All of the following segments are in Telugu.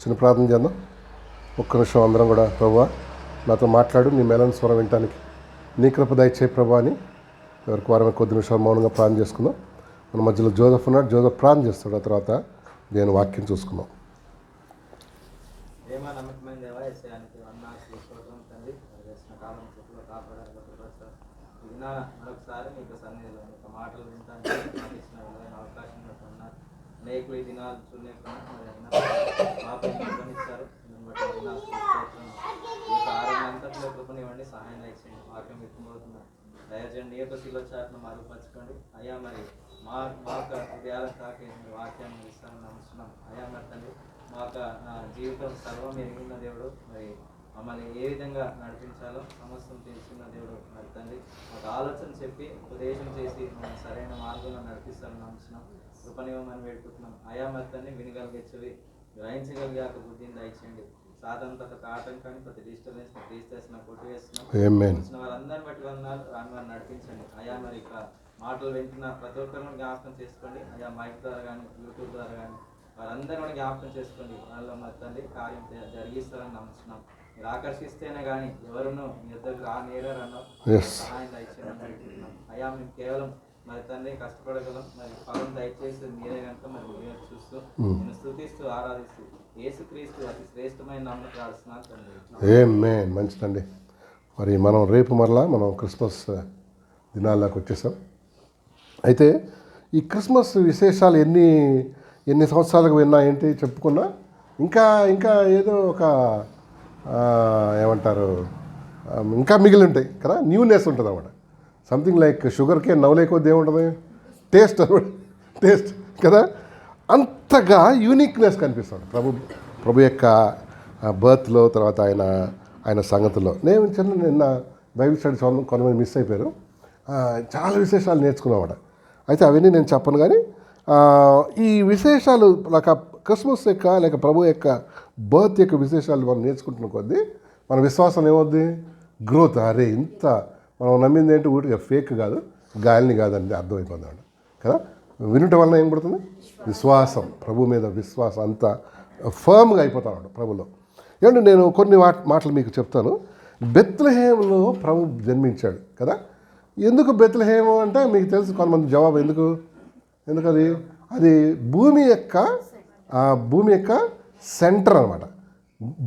చిన్న ప్రార్థన చేద్దాం. ఒక్క నిమిషం అందరం కూడా. ప్రభువా, నాతో మాట్లాడు, నీ మేళన స్వరం వినటానికి నీ కృప దయచేయి ప్రభా అని ఎవరికి వారమే కొద్ది నిమిషాలు మౌనంగా ప్రార్థన చేసుకుందాం. మన మధ్యలో జోసెఫ్ ఉన్నాడు. జోసెఫ్ ప్రార్థన చేస్తాడు. ఆ తర్వాత నేను వాక్యం చూసుకుందాం. మరొకసారి మీకు సన్నిధిలో మీకు మాటలు వినడానికి అవకాశం ఉన్నారు. అనేకులు ఈ దినాలు చూడలేకుండా గమనిస్తారు. అంతట్లో కృపనివ్వండి, సహాయం దయచేయండి. వాక్యం విప్పుబోతున్నారు దయచేయండి. నీ యొక్క శిలోచారను మరుగుపరచుకోండి అయ్యా. మరి మా హృదయాల తాకి వాక్యాన్ని ఇస్తామని నమ్ముతున్నాం అయ్యా. మరి తండ్రి మా జీవితం సర్వం ఎరిగిన దేవుడు, మరి మమ్మల్ని ఏ విధంగా నడిపించాలో సమస్తం తెలుసుకున్న దేవుడు. మరి తండ్రి మాకు ఆలోచన చెప్పి ఉపదేశం చేసి మమ్మల్ని సరైన మార్గంలో నడిపిస్తామని నమ్ముతున్నాం. కృపనివ్వమని వేడుకుంటున్నాం అయ్యా. మరి తండ్రి వినగలిగేవి గ్రహించగలిగే బుద్ధిని దయచేయండి. సాధనత ఆటంకాన్ని ప్రతి డిస్టర్బెన్స్ తీసేస్తున్నా కొట్టివేస్తున్నాం. వారందరిని బట్టి వందనాలు. రాని వారిని నడిపించండి అయ్యా. మరి ఇక మాటలు వింటున్న ప్రతి ఒక్కరిని జ్ఞాపకం చేసుకోండి అయ్యా. మైక్ ద్వారా కానీ యూట్యూబ్ ద్వారా కానీ వారందరూ కూడా జ్ఞాపకం చేసుకోండి. వాళ్ళ మరి తండ్రి కార్యం జరిగిస్తారని నమ్ముతున్నాం. మీరు ఆకర్షిస్తేనే కానీ ఎవరును మీ ఇద్దరు నేరన్నా సహాయం దయచేయమని పెట్టుకుంటున్నాం అయ్యా. మేము కేవలం మరి తండ్రి కష్టపడగలం. మరి ఫలం దయచేసి మీరే కనుక మరి మీరే చూస్తూ నేను స్తుతిస్తూ ఆరాధిస్తూ యేసుక్రీస్తు అతి శ్రేష్టమైన నామమున ప్రార్థిస్తున్నాను తండ్రి. ఆమేన్. మంచిదండి. మరి మనం రేపు మరలా మనం క్రిస్మస్ దినాల్లోకి వచ్చేసాం. అయితే ఈ క్రిస్మస్ విశేషాలు ఎన్ని సంవత్సరాలకు విన్నా ఏంటి చెప్పుకున్నా ఇంకా ఏదో ఒక ఏమంటారు ఇంకా మిగిలి ఉంటాయి కదా. న్యూనెస్ ఉంటుంది అన్నమాట. సంథింగ్ లైక్ షుగర్ కేన్ నవ్వులేకొద్ది ఏముంటుంది, టేస్ట్ అనమాట. టేస్ట్ కదా. అంతగా యూనిక్నెస్ కనిపిస్తుంది ప్రభు యొక్క బర్త్లో, తర్వాత ఆయన సంగతుల్లో. నిన్న బైబిల్ స్టడీ కొంతమంది మిస్ అయిపోయారు. చాలా విశేషాలు నేర్చుకున్నామాట. అయితే అవన్నీ నేను చెప్పను. కానీ ఈ విశేషాలు లేక క్రిస్మస్ యొక్క లేక ప్రభు యొక్క బర్త్ యొక్క విశేషాలు మనం నేర్చుకుంటున్న కొద్దీ మన విశ్వాసం ఏమవుద్ది, గ్రోత్. అరే ఇంత మనం నమ్మింది ఏంటి ఊటిగా ఫేక్ కాదు, గాలిని కాదండి అర్థమైపోతుంది కదా. వినటం వలన ఏం పడుతుంది, విశ్వాసం, ప్రభు మీద విశ్వాసం అంతా ఫర్మ్గా అయిపోతాడు ప్రభులో. ఏమంటే నేను కొన్ని మాటలు మీకు చెప్తాను. బెత్లెహేములో ప్రభు జన్మించాడు కదా. ఎందుకు బెత్లెహేము అంటే మీకు తెలుసు కొంతమంది జవాబు. ఎందుకు అది భూమి యొక్క సెంటర్ అనమాట.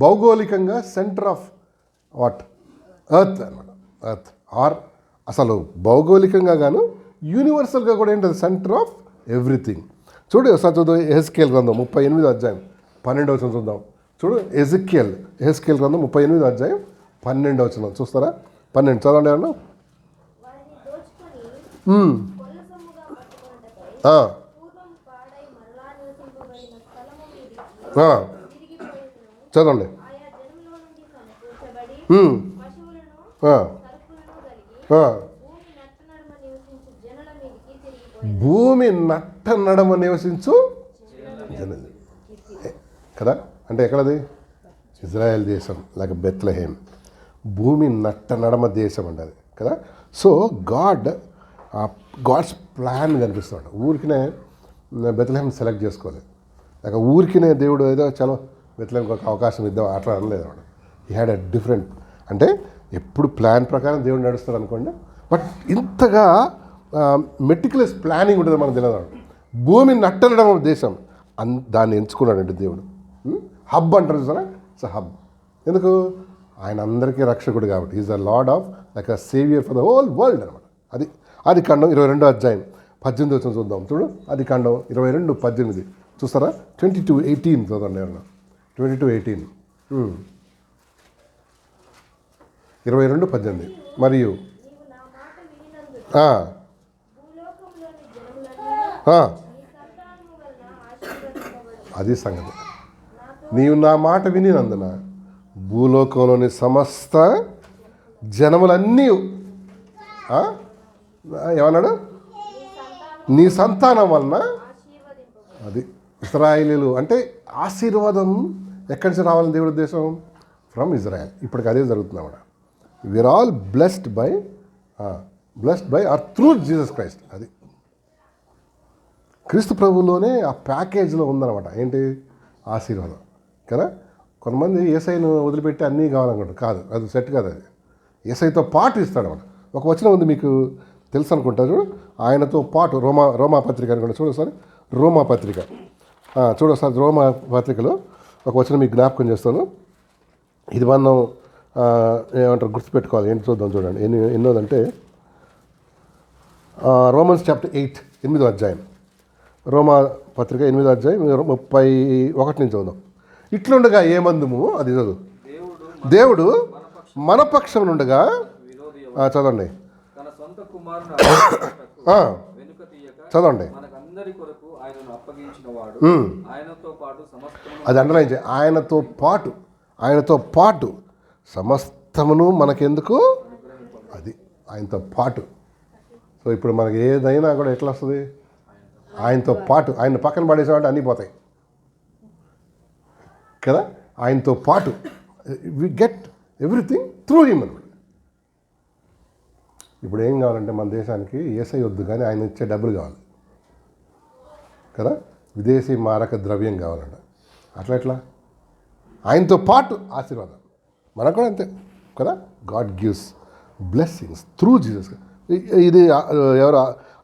భౌగోళికంగా సెంటర్ ఆఫ్ ఎర్త్ అనమాట. ఎర్త్ ఆర్ అసలు భౌగోళికంగా గాను యూనివర్సల్గా కూడా ఏంటది, సెంటర్ ఆఫ్ ఎవ్రీథింగ్. చూడు ఒకసారి చూద్దాం. ఎహెజ్కేల్ గ్రంథం 38వ అధ్యాయం 12వ వచనం చూద్దాం. చూడు ఎహెజ్కేల్ గ్రంథం 38వ అధ్యాయం 12వ వచనం చూస్తారా? 12 చదవండి ఏమన్నా. చదవండి. భూమి నట్ట నడమ నివసించు జనులు కదా. అంటే ఎక్కడది, ఇజ్రాయెల్ దేశం లేక బెత్లెహేమ్. భూమి నట్ట నడమ దేశం అండి అది కదా. సో గాడ్స్ ప్లాన్ కనిపిస్తున్నాడు. ఊరికినే బెత్లెహేమ్ సెలెక్ట్ చేసుకోలేదు, లేక ఊరికినే దేవుడు ఏదో చలో బెత్లెహేమ్కి ఒక అవకాశం ఇద్దాం అట్లా అనలేదు వాడు. హీ హ్యాడ్ ఎ డిఫరెంట్, అంటే ఎప్పుడు ప్లాన్ ప్రకారం దేవుడు నడుస్తాడు అనుకోండి. బట్ ఇంతగా మెటిక్యులస్ ప్లానింగ్ ఉంటుంది మనకు తెలియదు. భూమి నట్టనడం దేశం దాన్ని ఎంచుకున్నాడండి దేవుడు. హబ్ అంటారు చూసారా, ఇట్స్ హబ్. ఎందుకు, ఆయన అందరికీ రక్షకుడు కాబట్టి. Is the lord of like a saviour for the whole world అనమాట. అది కాండం 22వ అధ్యాయం 18వ వచనం చూద్దాం. చూడు అది కాండం 22:18 చూస్తారా. 22:18 చూడండి ఏమన్నా. 22:18 22:18 మరియు అది సంగతి. నీవు నా మాట వినినందున భూలోకంలోని సమస్త జనములన్నీ ఏమన్నాడు, నీ సంతానం వలన. అది ఇశ్రాయేలీలు అంటే ఆశీర్వాదం ఎక్కడి నుంచి రావాలని దేవుడి ఉద్దేశం, ఫ్రమ్ ఇజ్రాయెల్. ఇప్పటికి అదే జరుగుతుంది అన్నమాట. We are all blessed by or through Jesus Christ. అది క్రీస్తు ప్రభువులోనే ఆ ప్యాకేజ్లో ఉందన్నమాట. ఏంటి, ఆశీర్వాదం కదా. కొంతమంది ఏసైను వదిలిపెట్టి అన్నీ కావాలనుకుంటారు. కాదు, అది సెట్ కాదు. అది ఏసైతో పాటు ఇస్తాడు అన్నమాట. ఒక వచనం ఉంది మీకు తెలుసు అనుకుంటారు, ఆయనతో పాటు. రోమా పత్రిక అనుకుంటా, చూడసారి రోమా పత్రిక చూడసారి రోమా పత్రికలో ఒక వచనం మీకు జ్ఞాపకం చేస్తాను. ఇది మనం ఏమంటారు గుర్తుపెట్టుకోవాలి. ఏంటి చూద్దాం, చూడండి ఎన్నోదంటే రోమన్స్ చాప్టర్ 8 8వ అధ్యాయం. రోమా పత్రిక 8వ అధ్యాయం 31 నుంచి చదువుదాం. ఇట్లుండగా ఏమందుము, అది చదువు. దేవుడు మన పక్షం నుండగా, చదవండి చదవండి. అది అండర్లైన్ చేయి. ఆయనతో పాటు సమస్తమును మనకెందుకు, అది ఆయనతో పాటు. సో ఇప్పుడు మనకి ఏదైనా కూడా ఎట్లా వస్తుంది, ఆయనతో పాటు. ఆయన పక్కన పడేసామంటే అన్నీ పోతాయి కదా. ఆయనతో పాటు we get everything through him అనమాట. ఇప్పుడు ఏం కావాలంటే మన దేశానికి ఏసై వద్దు, కానీ ఆయన ఇచ్చే డబ్బులు కావాలి కదా. విదేశీ మారక ద్రవ్యం కావాలంట. అట్లా ఎట్లా, ఆయనతో పాటు ఆశీర్వాదం మనకు కూడా అంతే కదా. God gives blessings through Jesus. ఇది ఎవరు,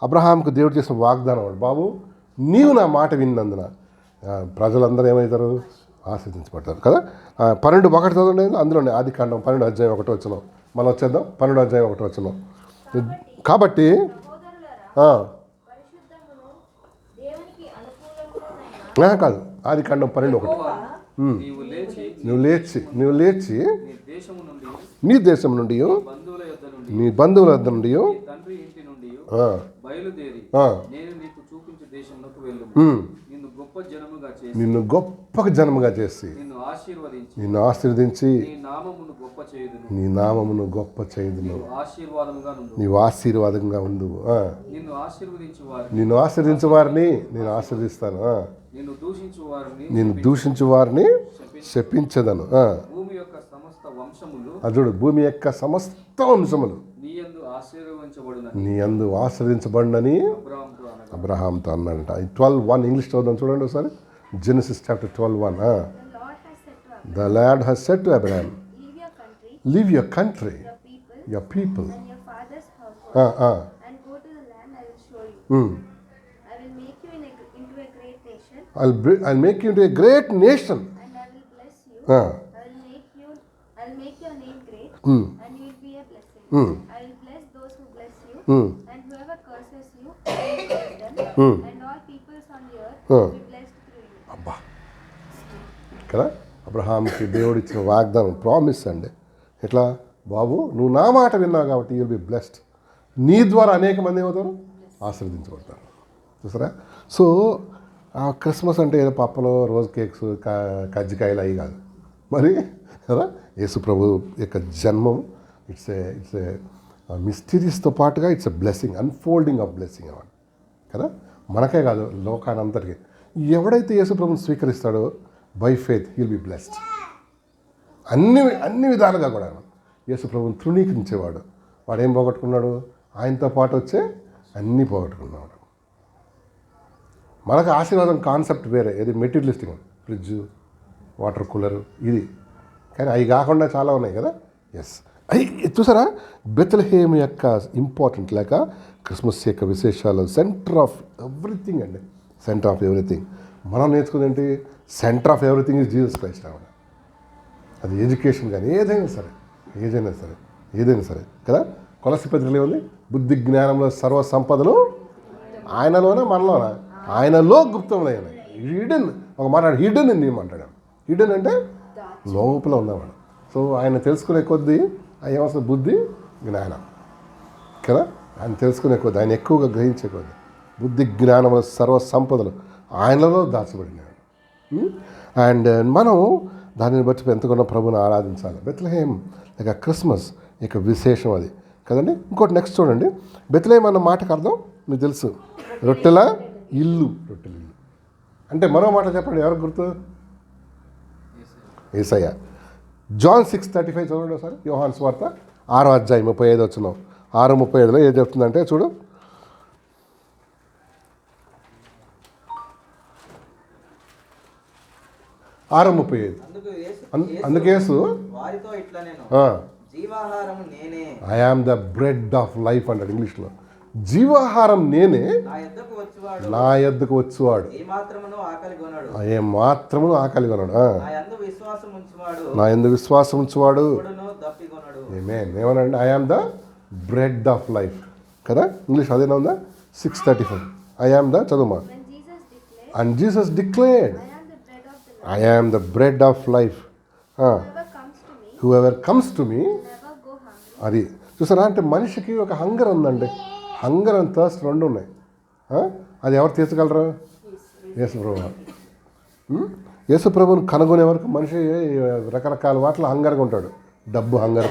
అబ్రహాంకు దేవుడు చేసిన వాగ్దానం అండి. బాబు నీవు నా మాట విన్నందున ప్రజలందరూ ఏమవుతారు, ఆశీర్వదించబడతారు కదా. 12:1 చదవండి. అందులోనే ఆదికాండం 12:1 వచ్చినాం. మనం వచ్చేద్దాం 12:1 వచ్చినాం. కాబట్టి కాదు, ఆదికాండం 12:1. నువ్వు లేచి నీ దేశం నుండి, నీ బంధువుల వద్ద నుండి నిన్ను గొప్ప జనముగా చేసి నిన్ను ఆశీర్వదించి నీ నామమును గొప్ప చేయుదును. నీవు ఆశీర్వాదంగా ఉండు. నిన్ను ఆశీర్వదించు వారిని నేను ఆశీర్వదిస్తాను, నిన్ను దూషించు వారిని శపించదను. అదుడు భూమి యొక్క సమస్త వంశములు నీ యందు ఆశీర్వదించబడినని అబ్రహాంతో అన్నాడంట. 12:1 ఇంగ్లీష్ చదువుదాం చూడండి ఒకసారి. Genesis chapter 12:1. The Lord has said to Abraham, leave your country, your people, and your father's household, and go to the land I will show you. I will make you into a great nation. I'll make you into a great nation. And I will bless you. I will make your name great, and you will be a blessing. I will bless those who bless you, and whoever curses you, I will curse them. And all peoples on the earth will be blessed through you. అబ్బా కదా, అబ్రహాంకి దేవుడు ఇచ్చిన వాగ్దానం, ప్రామిస్ అండి. ఎట్లా, బాబు నువ్వు నా మాట విన్నావు కాబట్టి యూ విల్ బి బ్లెస్డ్. నీ ద్వారా అనేక మంది ఏమవుతారు, ఆశీర్వదించబడతారు. చూసారా. సో క్రిస్మస్ అంటే ఏదో పప్పలు, రోజు కేక్స్, కజ్జికాయలు అవి కాదు మరి కదా. యేసు ప్రభు యొక్క జన్మం ఇట్స్ ఏ మిస్టీరియస్తో పాటుగా it's a blessing, unfolding of blessing అన్నమాట కదా. మనకే కాదు, లోకానంతటికి. ఎవడైతే యేసు ప్రభుని స్వీకరిస్తాడో by faith he will be blessed. అన్ని విధాలుగా కూడా యేసు ప్రభుని తృణీకరించేవాడు వాడు ఏం పోగొట్టుకున్నాడు, ఆయనతో పాటు వచ్చే అన్నీ పోగొట్టుకున్నాడు. మనకు ఆశీర్వాదం కాన్సెప్ట్ వేరే, ఏది మెటీరియలిస్టిక్, ఫ్రిడ్జ్, వాటర్ కూలర్ ఇది. కానీ అవి కాకుండా చాలా ఉన్నాయి కదా. ఎస్, అవి చూసారా. బెత్లెహేమ్ యొక్క ఇంపార్టెంట్ లేక క్రిస్మస్ యొక్క విశేషాలు సెంటర్ ఆఫ్ ఎవ్రీథింగ్ అండి. Centre of everything. మనం నేర్చుకుంది ఏంటి, centre of everything is Jesus Christ అన్నమాట. అది ఎడ్యుకేషన్ కానీ ఏదైనా సరే కదా. కొలస్సీ పత్రికలో ఉంది, బుద్ధి జ్ఞానంలో సర్వ సంపదలు ఆయనలోనే మనలోనే, ఆయనలో గుప్తములైన. హిడెన్, ఒక మాట హిడెన్ అని ఏమంటాడు. హిడెన్ అంటే లోపల ఉన్నవాడు. సో ఆయన తెలుసుకునే కొద్దీ ఏమవుతుంది, బుద్ధి జ్ఞానం కదా. ఆయన తెలుసుకునే కొద్దీ, ఆయన ఎక్కువగా గ్రహించే కొద్దీ బుద్ధి జ్ఞానంలో సర్వ సంపదలు ఆయనలో దాచబడినాడు. అండ్ మనం దానిని బట్టి ఎంతగానో ప్రభుని ఆరాధించాలి. బెత్లెహేమ్ లేక క్రిస్మస్ ఇక విశేషం అది కదండి. ఇంకోటి నెక్స్ట్ చూడండి. బెత్లెహేమ్ అన్న మాటకు అర్థం మీకు తెలుసు, రొట్టెల ఇల్లు. అంటే మరో మాట చెప్పండి, ఎవరికి గుర్తు, యేసయ్య. జాన్ 6:35 చూడండి ఒకసారి. యోహాను సువార్త 6వ అధ్యాయం 35 వచ్చినాం. 6:35లో ఏం చెప్తుందంటే చూడు, 6:35. అందుకు అందుకేసు వారితో ఇట్లా నేను ఆ, జీవాహారము నేనే, I am the bread of life అంటాడు ఇంగ్లీష్లో. జీవాహారం నేనే, నా యొద్దకు వచ్చువాడు నా యొద్దకు వచ్చేవాడు ఏ మాత్రమును ఆకలి కొనడు, ఏ మాత్రము ఆకలి కొనడు. నా యందు విశ్వాసం ఉంచువాడు నా యందు విశ్వాసం ఉంచువాడు ఎప్పుడునూ దప్పికొనడు. ఏమనండి, I am the bread of life కదా, ఇంగ్లీష్ అదేనా ఉందా? 6:35. ఐ ఆమ్ ద చదువుమా. When Jesus declared, and Jesus declared, I am the bread of the life. I am the bread of life. Whoever comes to me whoever comes to me, never go hungry. అది చూసారా, అంటే మనిషికి ఒక హంగర్ ఉందండి. హంగర్ అండ్ థర్స్ట్ రెండు ఉన్నాయి. అది ఎవరు తీర్చగలరు? యేసుప్రభు. యేసుప్రభుని కనుగొనే వరకు మనిషి రకరకాల వాటిలో హంగర్గా ఉంటాడు. డబ్బు హంగర్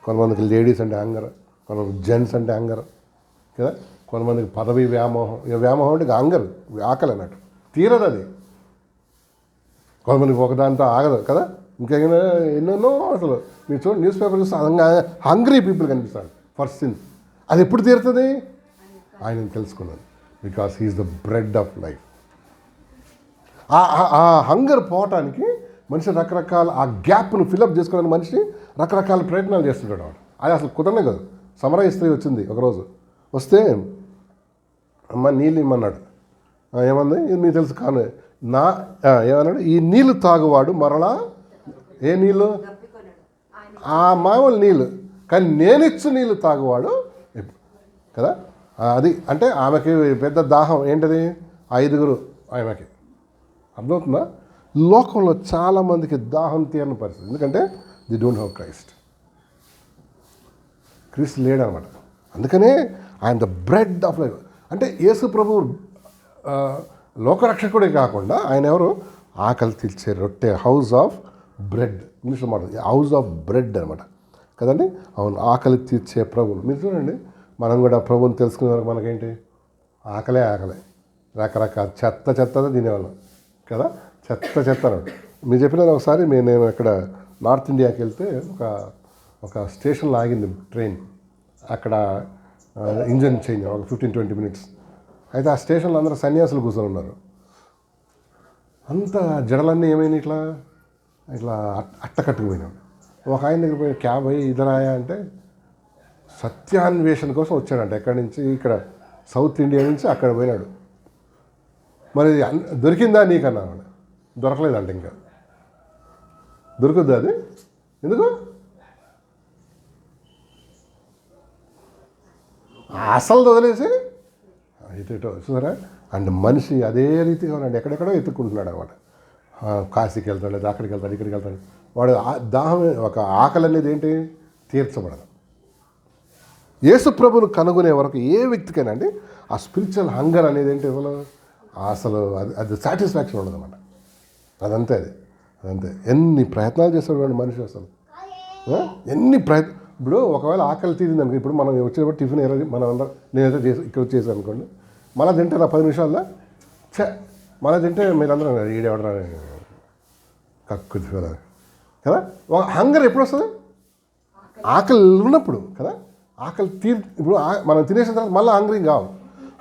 కొంతమందికి లేడీస్ అంటే హంగర్, కొంతమందికి జెంట్స్ అంటే హంగర్ కదా, కొంతమందికి పదవి వ్యామోహం. వ్యామోహం అంటే హంగర్, ఆకలి అన్నట్టు తీరదు అది. కొంతమందికి ఒకదాంతో ఆగదు కదా, ఇంకేమైనా ఎన్నెన్నో అసలు మీరు చూడండి, న్యూస్ పేపర్ చూస్తే హంగ్రీ పీపుల్ కనిపిస్తాడు ఫర్ సిన్స్. అది ఎప్పుడు తీరుతుంది? ఆయన తెలుసుకున్నాను, because he is the bread of life. ఆ హంగర్ పోవటానికి మనిషి రకరకాల ఆ గ్యాప్ను ఫిలప్ చేసుకోవడానికి మనిషి రకరకాల ప్రయత్నాలు చేస్తుంటాడు. వాడు అది అసలు కుదరనే కాదు. సమరయ స్త్రీ వచ్చింది ఒకరోజు, వస్తే అమ్మ నీళ్ళు ఇమ్మన్నాడు. ఏమంది? ఇది మీకు తెలుసు కాను ఏమన్నాడు? ఈ నీళ్ళు తాగువాడు మరలా ఏ నీళ్ళు? ఆ మామూలు నీళ్ళు, కానీ నేనిచ్చు నీళ్ళు తాగువాడు కదా. అది అంటే ఆమెకి పెద్ద దాహం ఏంటది? 5 ఆమెకి. అర్థమవుతుందా? లోకంలో చాలామందికి దాహం తీరని పరిస్థితి, ఎందుకంటే ది డోంట్ హ్యావ్ క్రైస్ట్. క్రీస్తు లేడనమాట. అందుకనే ఆయన ద బ్రెడ్ ఆఫ్ లైఫ్. అంటే యేసు ప్రభు లోకరక్షకుడే కాకుండా ఆయన ఎవరు? ఆకలి తీర్చే రొట్టె, హౌస్ ఆఫ్ బ్రెడ్. ఇంగ్లీష్లో మాట హౌస్ ఆఫ్ బ్రెడ్ అనమాట కదండి. అవును, ఆకలి తీర్చే ప్రభువులు. మీరు చూడండి, మనం కూడా ప్రభువుని తెలుసుకునే వరకు మనకేంటి? ఆకలే. రకరకాల చెత్త తినేవాళ్ళం కదా, చెత్త అన్నాడు. మీరు చెప్పిన ఒకసారి నేను ఇక్కడ నార్త్ ఇండియాకి వెళ్తే ఒక స్టేషన్లో ఆగింది ట్రైన్. అక్కడ ఇంజన్ చేంజ్ ఒక 15-20 మినిట్స్. అయితే ఆ స్టేషన్లో అందరూ సన్యాసులు కూర్చొని ఉన్నారు. అంత జడలన్నీ ఏమైనా ఇట్లా అట్టకట్టుకుపోయినాడు. ఒక ఆయన దగ్గర పోయి క్యాబ్ అయ్యి ఇదరాయా అంటే సత్యాన్వేషణ కోసం వచ్చాడంట. ఎక్కడి నుంచి? ఇక్కడ సౌత్ ఇండియా నుంచి అక్కడ పోయినాడు. మరి దొరికిందా నీకన్నా? దొరకలేదంట. ఇంకా దొరుకుద్దా అది? ఎందుకు? అసలు వదిలేసి ఇటో చూసారా. అండ్ మనిషి అదే రీతిగా ఉన్నాడు, ఎక్కడెక్కడో ఎత్తుక్కుంటున్నాడు అనమాట. కాశీకి వెళ్తాడు, లేదా అక్కడికి వెళ్తాడు, ఇక్కడికి వెళ్తాడు. వాడు దాహం, ఒక ఆకలి అనేది ఏంటి? తీర్చబడదు. యేసు ప్రభువును కనుగొనే వరకు ఏ వ్యక్తికైనా అండి ఆ స్పిరిచువల్ హంగర్ అనేది ఏంటి? అసలు అది సాటిస్ఫాక్షన్ ఉండదు అన్నమాట. అదంతే. ఎన్ని ప్రయత్నాలు చేస్తాడు మనిషి అసలు, ఎన్ని ఇప్పుడు ఒకవేళ ఆకలి తీరింది అనుకో, ఇప్పుడు మనం వచ్చినప్పుడు టిఫిన్ మనం అందరం నేనైతే ఇక్కడ చేసాను అనుకోండి, మళ్ళీ తింటే నా 10 నిమిషాల్లో మళ్ళీ తింటే మీరందరూ ఈడెవడరా కక్కు కదా. హంగర్ ఎప్పుడు వస్తుంది? ఆకలి ఉన్నప్పుడు కదా. ఆకలి ఇప్పుడు మనం తినేసిన తర్వాత మళ్ళీ హంగరీ కావు.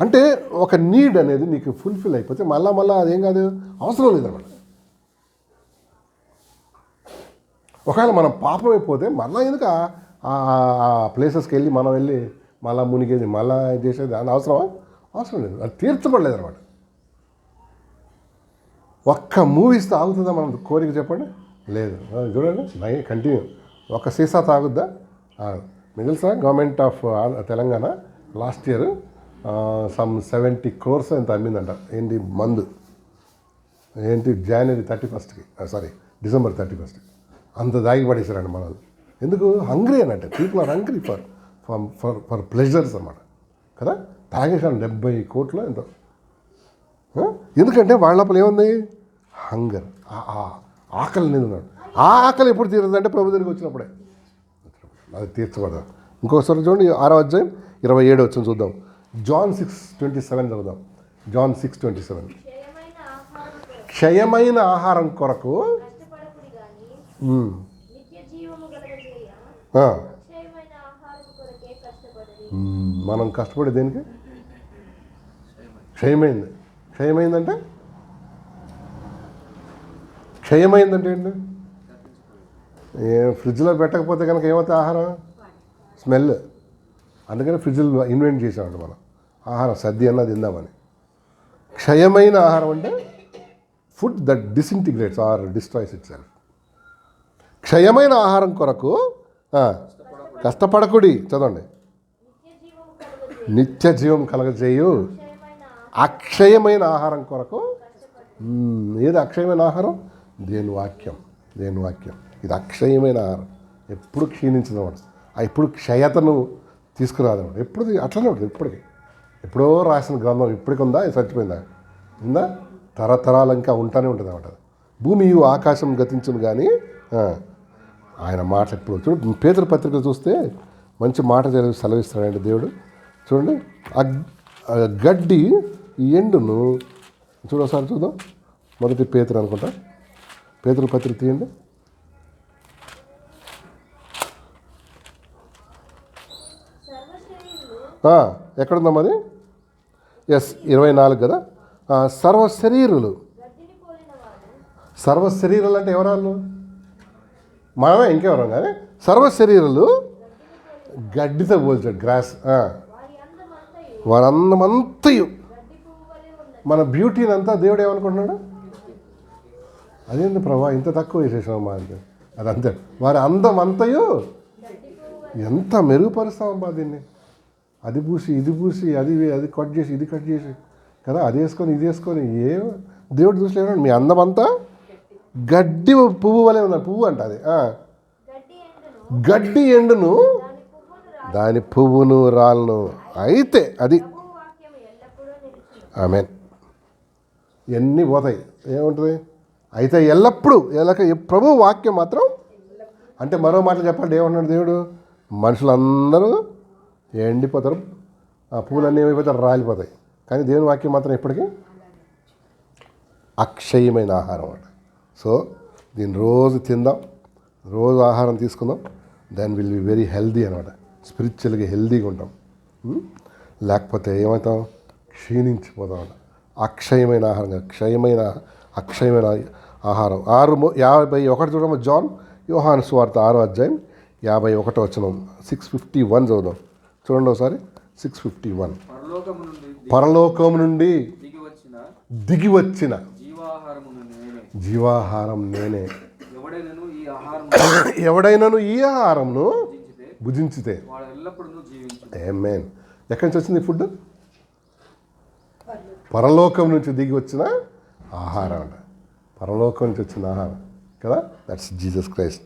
అంటే ఒక నీడ్ అనేది నీకు ఫుల్ఫిల్ అయిపోతే మళ్ళీ అదేం కాదు, అవసరం లేదన్నమాట. ఒకవేళ మనం పాపం అయిపోతే మళ్ళీ ఎందుకు ఆ ప్లేసెస్కి వెళ్ళి మనం వెళ్ళి మళ్ళీ మునిగేది, మళ్ళీ చేసేది దాని అవసరం లేదు. అది తీర్చబడలేదు అనమాట. ఒక్క మూవీస్ తాగుతుందా మనం కోరిక? చెప్పండి. లేదు. చూడండి, కంటిన్యూ. ఒక సీసా తాగుద్దా? మీకు తెలుసా, government of Telangana last year some 70 crores ఎంత అమ్మిందంట. ఏంటి? మందు. ఏంటి? January 31st December 31st అంత దాగి పడేసారండి మన వాళ్ళు. ఎందుకు? హంగ్రీ అన్నట్టు. People are hungry for pleasures అన్నమాట కదా. తాగేసాను 70 కోట్లు ఎంతో. ఎందుకంటే వాళ్ళ లోపల ఏముంది? హంగర్, ఆకలి అనేది ఉన్నాడు. ఆ ఆకలి ఎప్పుడు తీరదంటే ప్రభు దగ్గరికి వచ్చినప్పుడే. అది తీర్చబడదు. ఇంకొకసారి చూడండి, 6వ అధ్యాయం 27 వచ్చిన చూద్దాం. John 6:27 చదువుదాం. John 6:27. క్షయమైన ఆహారం కొరకు కష్టపడకుడి గాని నిత్య జీవము కలుగజేయ క్షయమైన ఆహారం కొరకే కష్టపడడి. మనం కష్టపడే దేనికి? క్షయమైందంటే క్షయమైందంటే ఏంటి? ఫ్రిడ్జ్లో పెట్టకపోతే కనుక ఏమవుతుంది ఆహారం? స్మెల్. అందుకని ఫ్రిడ్జ్లో ఇన్వెంట్ చేసామండి మనం ఆహారం సద్ది అన్నది తిందామని. క్షయమైన ఆహారం అంటే food that disintegrates or destroys itself. క్షయమైన ఆహారం కొరకు కష్టపడకుడి. చదవండి. నిత్య జీవం కలగజేయు అక్షయమైన ఆహారం కొరకు. ఏది అక్షయమైన ఆహారం? దేవుని వాక్యం. దేవుని వాక్యం ఇది అక్షయమైన ఆహారం. ఎప్పుడు క్షీణించదన్నమాట. ఎప్పుడు క్షయతను తీసుకురాదన్నమాట. ఎప్పుడు అట్లనే ఉంటుంది. ఇప్పటికీ ఎప్పుడో రాసిన గ్రంథం ఇప్పటికి ఉందా? చచ్చిపోయిందా? ఉందా? తరతరాలు ఇంకా ఉంటానే ఉంటుంది అన్నమాట. భూమి ఆకాశం గతించును కానీ ఆయన మాట ఎప్పుడు. చూడు పేతురు పత్రిక చూస్తే మంచి మాట సెలవిస్తాడండి దేవుడు. చూడండి, గడ్డి ఎండును. చూడసారి చూద్దాం. మొదటి పేతురు అనుకుంటా. పేతురు పత్రిక తీయండి. ఎక్కడుందాం అది? ఎస్ 24 కదా. సర్వశరీరులు. సర్వశరీరులు అంటే ఎవరాళ్ళు? మనమే, ఇంకెవరం కానీ. సర్వశరీరులు గడ్డితో పోల్చాడు. గ్రాస్. వారి అందమంతయు. మన బ్యూటీని అంతా దేవుడు ఏమనుకుంటున్నాడు? అదేంటి ప్రభా ఇంత తక్కువ వేసేసామమ్మా అంటే అదంతే. వారి అందం అంతయు ఎంత మెరుగుపరుస్తామమ్మా దీన్ని. అది పూసి ఇది పూసి అది అది కట్ చేసి ఇది కట్ చేసి కదా, అది వేసుకొని ఇది వేసుకొని దేవుడు చూసలేడు. మీ అందం అంతా గడ్డి పువ్వు వలె ఉన్నారు. పువ్వు అంట అది. గడ్డి ఎండును దాని పువ్వును రాళ్ళను. అయితే అది ఆమేన్. ఎన్ని పోతాయి ఏముంటుంది? అయితే ఎల్లప్పుడూ ప్రభు వాక్యం మాత్రం. అంటే మరో మాటలు చెప్పాలంటే ఏమన్నాడు దేవుడు? మనుషులందరూ ఎండిపోతారు, ఆ పూలన్నీ ఏమైపోతారు? రాలిపోతాయి. కానీ దేవుని వాక్యం మాత్రం ఇప్పటికీ అక్షయమైన ఆహారం అన్నమాట. సో దీన్ని రోజు తిందాం, రోజు ఆహారం తీసుకుందాం. Then will be very healthy అనమాట. స్పిరిచువల్గా హెల్దీగా ఉంటాం. లేకపోతే ఏమవుతాం? క్షీణించిపోతాం అన్నమాట. అక్షయమైన ఆహారం, అక్షయమైన ఆహారం. 6:51 చూడము. జాన్ యోహాను సువార్త 6వ అధ్యాయం 51వ వచనం. 6:51 చదువుదాం. చూడండి ఒకసారి. 6:51. పరలోకము నుండి దిగి వచ్చిన జీవాహారం నేనే. ఎవడైనాను ఈ ఆహారంను భుజించితే. ఆమేన్. ఎక్కడి నుంచి వచ్చింది ఫుడ్? పరలోకం నుంచి దిగి వచ్చిన ఆహారం అంట. పరలోకం నుంచి వచ్చిన ఆహారం కదా. That's Jesus Christ.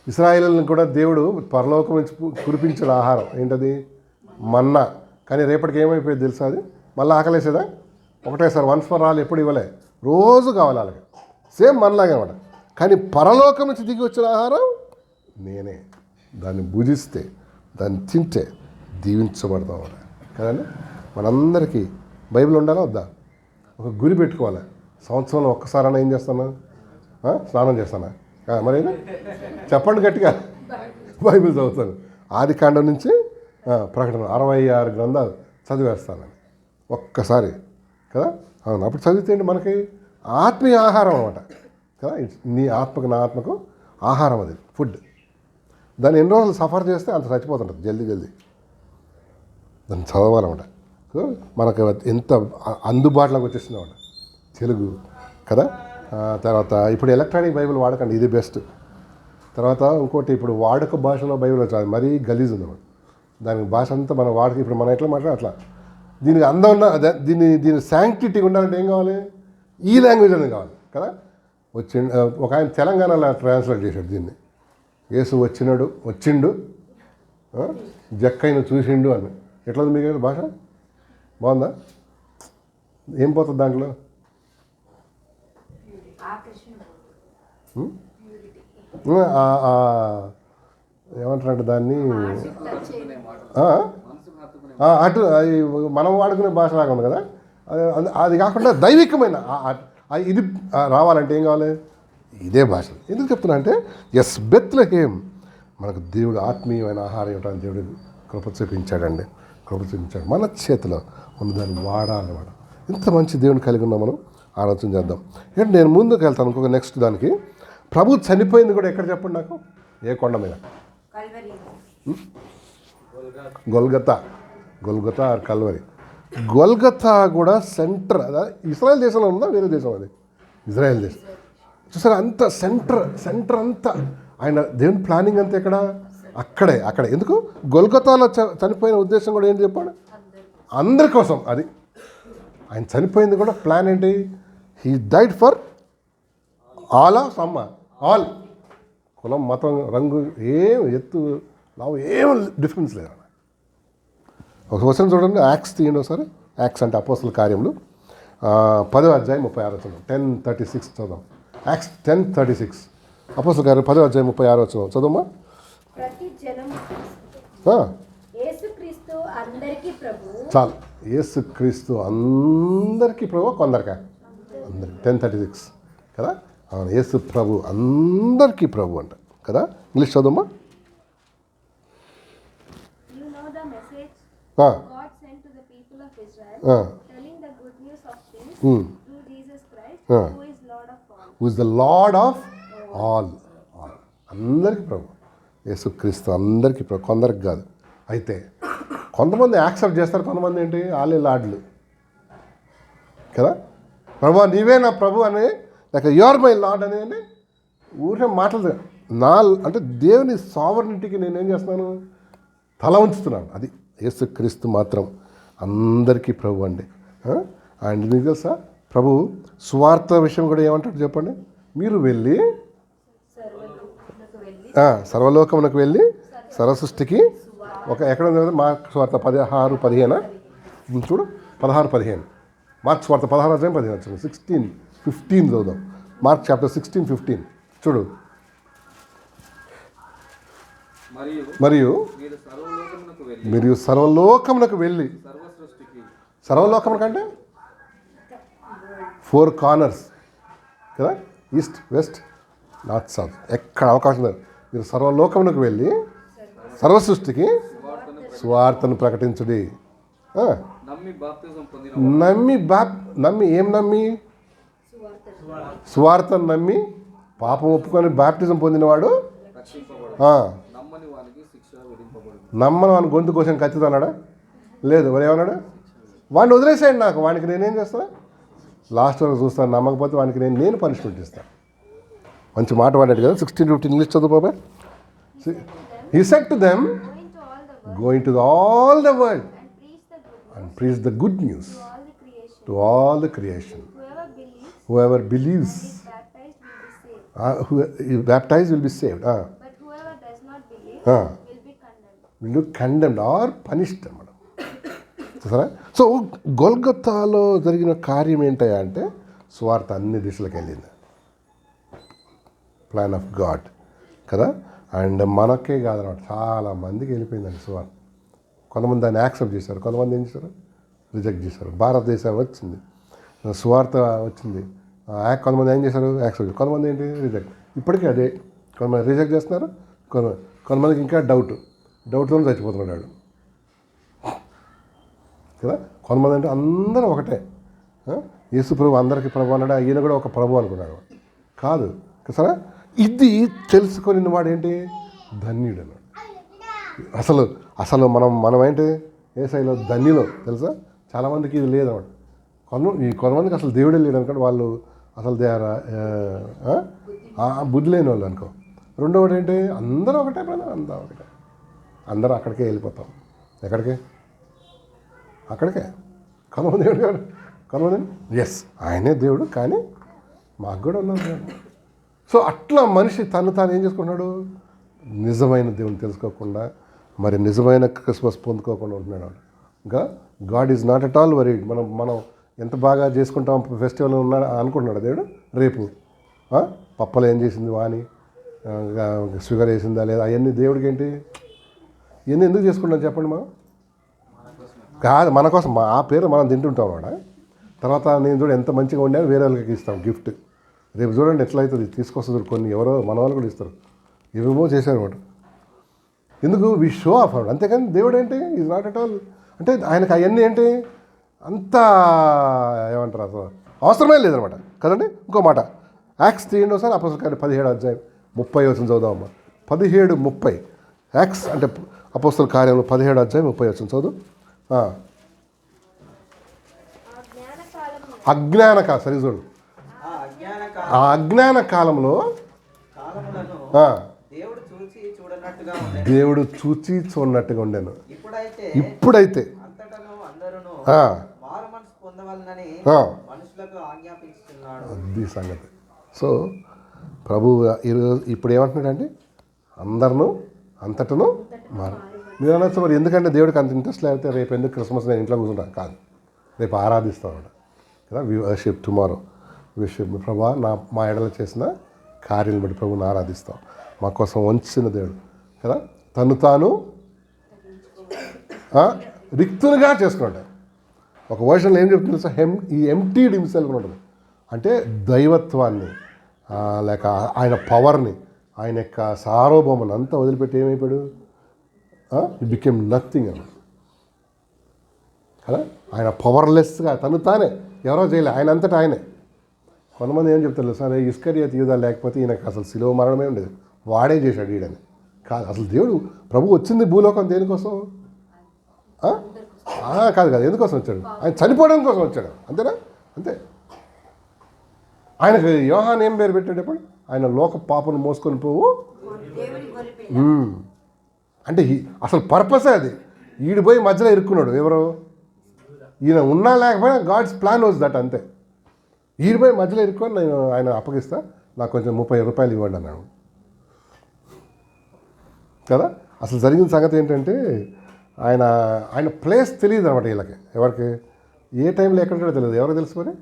ఇశ్రాయేలులను కూడా దేవుడు పరలోకం నుంచి కురిపించిన ఆహారం ఏంటది? మన్నా. కానీ రేపటికి ఏమైపోయేది తెలుసా? అది మళ్ళీ ఆకలేసేదా? ఒకటేసారి వన్స్ ఫర్ ఆల్ ఎప్పుడు ఇవ్వలే, రోజు కావాలి అలాగే. సేమ్ మనలాగే అనమాట. కానీ పరలోకం నుంచి దిగి వచ్చిన ఆహారం నేనే. దాన్ని భుజిస్తే, దాన్ని తింటే దీవించబడతాం అన్నమాట కదండి. మనందరికీ బైబిల్ ఉండాలా వద్దా? ఒక గురి పెట్టుకోవాలి. సంవత్సరంలో ఒక్కసారైనా ఏం చేస్తాను? స్నానం చేస్తానా? మరి చెప్పండి గట్టిగా. బైబిల్ చదువుతాను. ఆది కాండం నుంచి ప్రకటన 66 గ్రంథాలు చదివేస్తానని ఒక్కసారి కదా. అవును, అప్పుడు చదివితే మనకి ఆత్మీయ ఆహారం అనమాట కదా. నీ ఆత్మకు నా ఆత్మకు ఆహారం అది ఫుడ్. దాన్ని ఎన్ని రోజులు సఫర్ చేస్తే అంత చచ్చిపోతుంటుంది జల్దీ. దాన్ని చదవాలన్నమాట. సో మనకు ఎంత అందుబాటులోకి వచ్చేసింది అన్నమాట తెలుగు కదా. తర్వాత ఇప్పుడు ఎలక్ట్రానిక్ బైబిల్ వాడకండి, ఇది బెస్ట్. తర్వాత ఇంకోటి, ఇప్పుడు వాడుక భాషలో బైబిల్ వచ్చాది, మరీ గలీజ్ ఉందన్నమాట. దానికి భాష అంతా మన వాడికి ఇప్పుడు మనం ఎట్లా మాట్లాడాలి అట్లా. దీనికి అందం ఉన్న దీని శాంక్టిటీ ఉండాలంటే ఏం కావాలి? ఈ లాంగ్వేజ్ అనేది కావాలి కదా. ఒక ఆయన తెలంగాణలో ట్రాన్స్లేట్ చేశాడు దీన్ని. యేసు వచ్చిండు జక్కైన చూసిండు అని. ఎట్లా ఉంది మీకు భాష? బాగుందా? ఏం పోతుంది దాంట్లో? ఏమంటారంటే దాన్ని అటు మనం వాడుకునే భాష లాగా ఉంది కదా. అది కాకుండా దైవికమైన ఇది రావాలంటే ఏం కావాలి? ఇదే భాష. ఎందుకు చెప్తున్నా అంటే బెత్లెహేమ్ మనకు దేవుడు ఆత్మీయమైన ఆహారం ఇవ్వడానికి దేవుడు కృప చూపించాడండి. కృప చూపించాడు. మన చేతిలో ఉన్న దాన్ని వాడాలన్నమాట. ఇంత మంచి దేవుని కలిగి ఉన్నాం మనం. ఆలోచన చేద్దాం. ఏంటి నేను ముందుకు వెళ్తాను ఇంకొక నెక్స్ట్ దానికి. ప్రభు చనిపోయింది కూడా ఎక్కడ చెప్పండి నాకు, ఏ కొండ మీద? Golgotha are Calvary. గొల్గతా కూడా సెంటర్, అదా ఇజ్రాయెల్ దేశంలో ఉందా వేరే దేశం? అది ఇజ్రాయెల్ దేశం. చూసారా, అంత సెంటర్ అంతా ఆయన దేవుని ప్లానింగ్ అంతా ఎక్కడ? అక్కడే. ఎందుకు గొల్గతాలో చనిపోయిన ఉద్దేశం కూడా ఏంటి చెప్పాడు? అందరి కోసం. అది ఆయన చనిపోయింది కూడా ప్లాన్ ఏంటి? He died for all of సమ్మ, ఆల్. కులం, మతం, రంగు, ఏం ఎత్తు లావు ఏం డిఫరెన్స్ లేదు. ఒక క్వశ్చన్ చూడండి, యాక్ట్స్ తీయండి ఒకసారి. యాక్ట్స్ అంటే అపోస్తల కార్యములు 10వ అధ్యాయం 36 వచనం, 10:36 చదుదాం. యాక్ట్స్ 10:36, అపోస్తల కార్యం 10వ అధ్యాయం 36 వచనం చదువుమా. ప్రతి జనము యేసుక్రీస్తు అందరికీ ప్రభువు. చాలు, యేసుక్రీస్తు అందరికీ ప్రభు, కొందరికా? అందరికి. 10:36 కదా. అవును, యేసు ప్రభు అందరికీ ప్రభు అంట కదా. English చదువుమా. You know the message God sent to the people of Israel, Ah. telling the good news of things Hmm. through Jesus Christ, Ah. who is Lord of all. Who is the lord of all. అందరికీ ప్రభు యేసుక్రీస్తు అందరికీ ప్రభు, కొందరికి కాదు. అయితే కొంతమంది యాక్సెప్ట్ చేస్తారు, కొంతమంది ఏంటి ఆలే లాడ్లు కదా. ప్రభు నీవే నా ప్రభు అని, లేక యువర్ మై లార్డ్ అని ఊరికే మాటలు. అంటే దేవుని సావర్నిటీకి నేనేం చేస్తున్నాను? తల ఉంచుతున్నాను. అది యేసుక్రీస్తు మాత్రం అందరికీ ప్రభు అండి. అండ్ నీకు తెలుసా, ప్రభు సువార్త విషయం కూడా ఏమంటాడు చెప్పండి. మీరు వెళ్ళి సర్వలోకమునకు వెళ్ళి సర్వసృష్టికి ఎక్కడ ఉంది? మార్క్ సువార్త 16:15 చూడు, 16:15. మార్క్ సువార్త 16:15 16:15 చదువుదాం. మార్క్ చాప్టర్ 16:15 చూడు. మరియు మీరు సర్వలోకమునకు వెళ్ళి, సర్వలోకమునకు అంటే 4 కార్నర్స్ కదా, ఈస్ట్, వెస్ట్, నార్త్, సౌత్, ఎక్కడ అవకాశం లేదు. మీరు సర్వలోకమునకు వెళ్ళి సర్వసృష్టికి సువార్తను ప్రకటించుడి. నమ్మి ఏం నమ్మి? సువార్తను నమ్మి పాపం ఒప్పుకొని బాప్టిజం పొందినవాడు. నమ్మను అని గొంతు కోసం ఖచ్చితంగా అన్నాడా? లేదు. మరి ఏమన్నాడు? వాడిని వదిలేసేయండి, నాకు వానికి నేనేం చేస్తాను? లాస్ట్ వరకు చూస్తాను. నమ్మకపోతే వానికి నేను పనిష్మెంట్ ఇస్తాను. మంచి మాట వాడాడు కదా. 16:15 ఇంగ్లీష్ చదువు బాబా. He said to them, go into all the world and preach the good news to all the creation. Whoever believes who is baptized will be saved. But whoever does not believe will be condemned or punished. సరే. సో గొల్గొతాలో జరిగిన కార్యం ఏంటయ్యా అంటే సువార్త అన్ని దిశలకు వెళ్ళింది. ప్లాన్ ఆఫ్ గాడ్ కదా. అండ్ మనకే కాదన్నమాట, చాలా మందికి వెళ్ళిపోయిందండి సువార్త. కొంతమంది దాన్ని యాక్సెప్ట్ చేశారు, కొంతమంది ఏం చేశారు? రిజెక్ట్ చేశారు. భారతదేశం వచ్చింది, సువార్త వచ్చింది, కొంతమంది ఏం చేశారు? యాక్సెప్ట్. కొంతమంది ఏంటి? రిజెక్ట్. ఇప్పటికీ అదే. కొంతమంది రిజెక్ట్ చేస్తున్నారు, కొంతమందికి ఇంకా డౌట్తో చచ్చిపోతున్నాడు కదా. కొంతమంది అంటే అందరూ ఒకటే. యేసు ప్రభు అందరికీ ప్రభు అన్నాడు, ఈయన కూడా ఒక ప్రభు అనుకున్నాడు. కాదు సరే. ఇది తెలుసుకొని వాడు ఏంటి? ధన్యుడు అన్నాడు. అసలు మనం ఏంటి? యేసయ్యలో ధన్యులు తెలుసా. చాలామందికి ఇది లేదన్నమాట. కొంతమందికి అసలు దేవుడే లేడు అనుకోండి, వాళ్ళు అసలు బుద్ధి లేని వాళ్ళు అనుకో. రెండవది ఏంటి? అందరూ ఒకటే పని, అందరూ ఒకటే. అందరూ అక్కడికే వెళ్ళిపోతాం. ఎక్కడికే? అక్కడికే. కొంతమంది దేవుడు కాదు, కొంతమంది ఎస్ ఆయనే దేవుడు, కానీ మాకు కూడా ఉన్నాడు దేవుడు. సో అట్లా మనిషి తాను ఏం చేసుకుంటున్నాడు? నిజమైన దేవుని తెలుసుకోకుండా, మరి నిజమైన క్రిస్మస్ పొందుకోకుండా ఉంటున్నాడు. ఇంకా God is not at all worried. మనం ఎంత బాగా చేసుకుంటాం ఫెస్టివల్ ఉన్నాడు అనుకుంటున్నాడు దేవుడు. రేపు పప్పలు ఏం చేసింది వాని, షుగర్ వేసిందా లేదా, అవన్నీ దేవుడికి ఏంటి? ఇవన్నీ ఎందుకు చేసుకుంటాం చెప్పండి. మనం కాదు, మన కోసం ఆ పేరు మనం తింటుంటాం అన్నమాట. తర్వాత నేను చూడు ఎంత మంచిగా ఉండాను వేరే వాళ్ళకి ఇస్తాం గిఫ్ట్. రేపు చూడండి ఎట్లా అవుతుంది, తీసుకొస్తుంది. కొన్ని ఎవరో మన వాళ్ళు కూడా ఇస్తారు, ఏమేమో చేశారనమాట. ఎందుకు? వి షో ఆఫ్ అన్నాడు. అంతేకాని దేవుడు ఏంటి? Is not at all. అంటే ఆయనకు అవన్నీ ఏంటి? అంతా ఏమంటారు, అసలు అవసరమే లేదనమాట కదండి. ఇంకో మాట యాక్స్ తీయండి ఒకసారి. అపోస్తల కార్యం 17:30 చదువుదామమ్మా. 17:30 యాక్స్ అంటే అపోస్తల కార్యంలో 17:30 చదువు. అజ్ఞాన కాలం సరి చూడు. ఆ అజ్ఞాన కాలంలో దేవుడు చూచి చూడనట్టుగా ఉండేను. ఇప్పుడైతే అది సంగతి. సో ప్రభు ఈరోజు ఇప్పుడు ఏమంటున్నాడంటే అందరినూ అంతటను మారు. మీరు అనొచ్చు మరి ఎందుకంటే దేవుడికి అంత ఇంట్రెస్ట్ లేకపోతే రేపు ఎందుకు క్రిస్మస్ నేను ఇంట్లో కూర్చుంటా? కాదు, రేపు ఆరాధిస్తామన్నమాట కదా. We worship tomorrow. విషయం ప్రభా మా ఎడల చేసిన కార్యాలను బట్టి ప్రభుని ఆరాధిస్తాం. మా కోసం వంచిన దేవుడు కదా. తను తాను రిక్తులుగా చేసుకుంటాడు. ఒక వర్షన్లో ఏం చెప్తుంది సార్? ఈ ఎంప్టీడ్ హిమ్సెల్ఫ్ ఉంటుంది అంటే దైవత్వాన్ని లేక ఆయన పవర్ని, ఆయన యొక్క సార్వభౌమని అంతా వదిలిపెట్టి ఏమైపోయాడు? ఈ బికెమ్ నథింగ్ అన్న కదా. ఆయన పవర్లెస్గా తను తానే ఎవరో చేయలే, ఆయన అంతటా ఆయనే. కొంతమంది ఏం చెప్తారు సరే ఇస్కరియోతు యూదా లేకపోతే ఈయనకు అసలు శిలువ మరణమే ఉండేది, వాడే చేశాడు ఈడని. కాదు, అసలు దేవుడు ప్రభు వచ్చింది భూలోకం దేనికోసం? కాదు ఎందుకోసం వచ్చాడు? ఆయన చనిపోవడం కోసం వచ్చాడు, అంతేనా? అంతే. ఆయనకు యోహాన్ ఏం పేరు పెట్టాడు ఇప్పుడు? ఆయన లోక పాపను మోసుకొని పోవు అంటే అసలు పర్పసే అది. ఈడు పోయి మధ్యలో ఇరుక్కున్నాడు. ఎవరు? ఈయన ఉన్నా లేకపోయినా గాడ్స్ ప్లాన్ వాజ్ దట్, అంతే. ఈయన పోయి మధ్యలో ఇరుక్కొని నేను ఆయన అప్పగిస్తా, నాకు కొంచెం 30 రూపాయలు ఇవ్వండి అన్నాడు కదా. అసలు జరిగిన సంగతి ఏంటంటే ఆయన ప్లేస్ తెలియదు అనమాట వీళ్ళకి. ఎవరికి ఏ టైంలో ఎక్కడ ఉంటాడో తెలియదు. ఎవరికి తెలుసు మరి?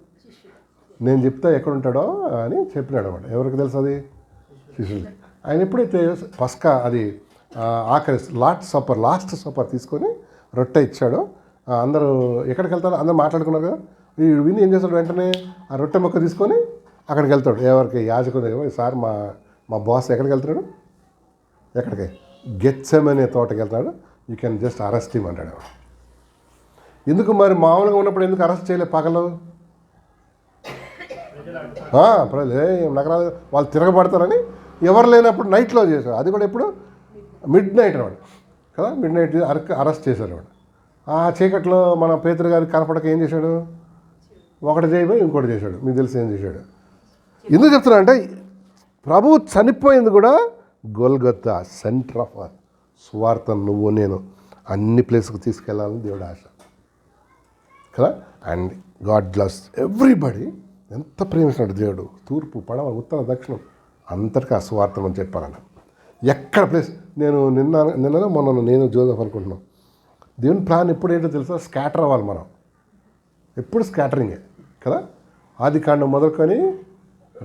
నేను చెప్తా ఎక్కడ ఉంటాడో అని చెప్పినాడు అనమాట. ఎవరికి తెలుసు అది? శిష్యులకి. ఆయన ఎప్పుడైతే పస్కా అది ఆఖరి లాస్ట్ సప్పర్ తీసుకొని రొట్టె ఇచ్చాడో అందరూ ఎక్కడికి వెళ్తారో అందరూ మాట్లాడుకున్నారు కదా. వీడు విని ఏం చేస్తాడు? వెంటనే ఆ రొట్టె మొక్క తీసుకొని అక్కడికి వెళ్తాడు. ఎవరికి? యాజకుని దగ్గర. సార్ మా బాస్ ఎక్కడికి వెళ్తున్నాడు? ఎక్కడికి? గెత్సెమనే తోటకి వెళ్తున్నాడు. You can just arrest him అంటాడు. ఎందుకు మరి మామూలుగా ఉన్నప్పుడు ఎందుకు అరెస్ట్ చేయలే పగలు? నగరాలు వాళ్ళు తిరగబడతారని ఎవరు లేనప్పుడు నైట్లో చేశారు. అది కూడా ఎప్పుడు? మిడ్ నైట్ అనమాట కదా. మిడ్ నైట్ అరెస్ట్ చేశారు అనమాట. ఆ చీకట్లో మన పేతురు గారికి కనపడక ఏం చేశాడు? ఒకటి చేయబోయి ఇంకోటి చేశాడు. మీకు తెలిసి ఏం చేశాడు? ఎందుకు చెప్తున్నా అంటే ప్రభువు చనిపోయింది కూడా గొల్గొతా, సెంటర్ ఆఫ్ సువార్త నువ్వు నేను అన్ని ప్లేస్కి తీసుకెళ్ళాలని దేవుడు ఆశ కదా. And God loves everybody. ఎంత ప్రేమిస్తున్నాడు దేవుడు. తూర్పు, పడవ, ఉత్తర, దక్షిణం అంతటికీ ఆ సువార్తను అని చెప్పాలన్న. ఎక్కడ ప్లేస్ నిన్న మొన్న నేను జోసెఫ్ అనుకుంటున్నాను. దేవుని ప్లాన్ ఎప్పుడు ఏంటో తెలుసా? స్కాటర్ అవ్వాలి మనం. ఎప్పుడు స్కాటరింగే కదా. ఆది కాండం మొదలుకొని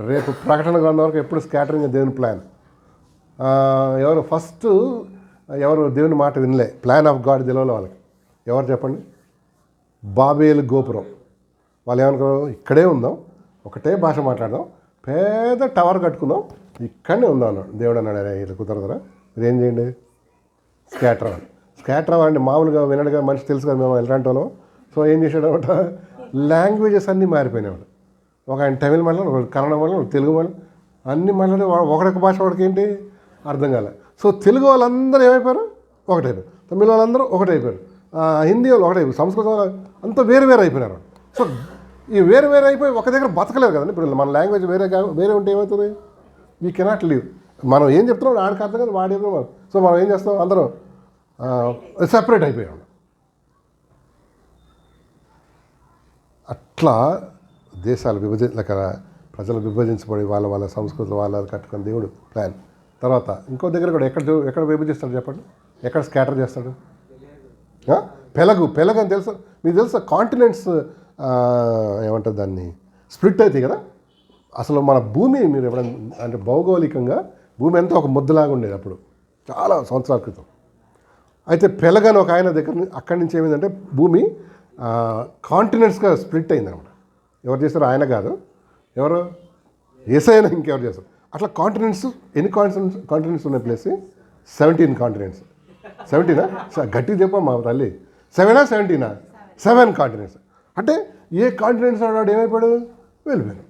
రేపు ప్రకటన గ్రంథం వరకు ఎప్పుడు స్కాటరింగ్ దేవుని ప్లాన్. ఎవరు దేవుని మాట వినలే, ప్లాన్ ఆఫ్ గాడ్ తెలియలే వాళ్ళకి. ఎవరు చెప్పండి? బాబేలు గోపురం. వాళ్ళు ఏమనుకున్నారు? ఇక్కడే ఉందాం, ఒకటే భాష మాట్లాడదాం, పెద్ద టవర్ కట్టుకుందాం, ఇక్కడనే ఉందాం అన్నాడు. దేవుడు అన్నాడు ఇట్లా కుదరదురా, మీరు ఏం చేయండి? స్కాటర్ అవ్వండి. మామూలుగా వినడుగా మనిషి తెలుసు కదా మేము ఎలాంటి వాళ్ళం. సో ఏం చేశాడు అనమాట? లాంగ్వేజెస్ అన్నీ మారిపోయినాడు. ఒక ఆయన తమిళ మాట్లాడు, ఒక కన్నడ మాట్లాడు, తెలుగు మాట్లాడు, అన్ని మాట్లాడి ఒకడొక భాష వాడికి ఏంటి అర్థం కాలే. సో తెలుగు వాళ్ళందరూ ఏమైపోయారు? ఒకటైపోయారు. తమిళ వాళ్ళందరూ ఒకటైపోయారు. హిందీ వాళ్ళు ఒకటైపోయారు. సంస్కృతం వాళ్ళు అంతా వేరు అయిపోయినారు. సో ఈ వేరు అయిపోయి ఒక దగ్గర బతకలేరు కదండి. ఇప్పుడు మన లాంగ్వేజ్ వేరే ఉంటే ఏమవుతుంది? We cannot live. మనం ఏం చెప్తున్నాం ఆడికి అర్థం కదా, వాడేమో. సో మనం ఏం చేస్తాం? అందరం సెపరేట్ అయిపోయాం. అట్లా దేశాలు ప్రజలు విభజించబడి వాళ్ళ సంస్కృతులు వాళ్ళ కట్టుకుని దేవుడు ప్లాన్. తర్వాత ఇంకో దగ్గర కూడా ఎక్కడ విభజిస్తాడు చెప్పండి? ఎక్కడ స్కాటర్ చేస్తాడు? పెలగు అని తెలుసు మీకు? తెలుసా? కాంటినెంట్స్ ఏమంటారు దాన్ని? స్ప్లిట్ అవుతాయి కదా. అసలు మన భూమి మీరు ఎప్పుడైనా అంటే భౌగోళికంగా భూమి అంతా ఒక ముద్దలాగా ఉండేది అప్పుడు, చాలా సంవత్సరాల క్రితం. అయితే పెలగని ఒక ఆయన దగ్గర అక్కడి నుంచి ఏమైందంటే భూమి కాంటినెంట్స్గా స్ప్లిట్ అయింది అనమాట. ఎవరు చేస్తారు? ఆయన కాదు, ఎవరు? యేసయ్యనే. ఇంకెవరు చేస్తారు? అట్లా కాంటినెంట్స్. ఎన్ని కాంటినెంట్స్ ఉన్న ప్లేస్? 17 కాంటినెంట్స్. 17 గట్టిగా చెప్పమ్మా తల్లి. 7 17 7 కాంటినెంట్స్. అంటే ఏ కాంటినెంట్స్ వాడు ఏమైపోయాడు? వెళ్ళిపోయారు.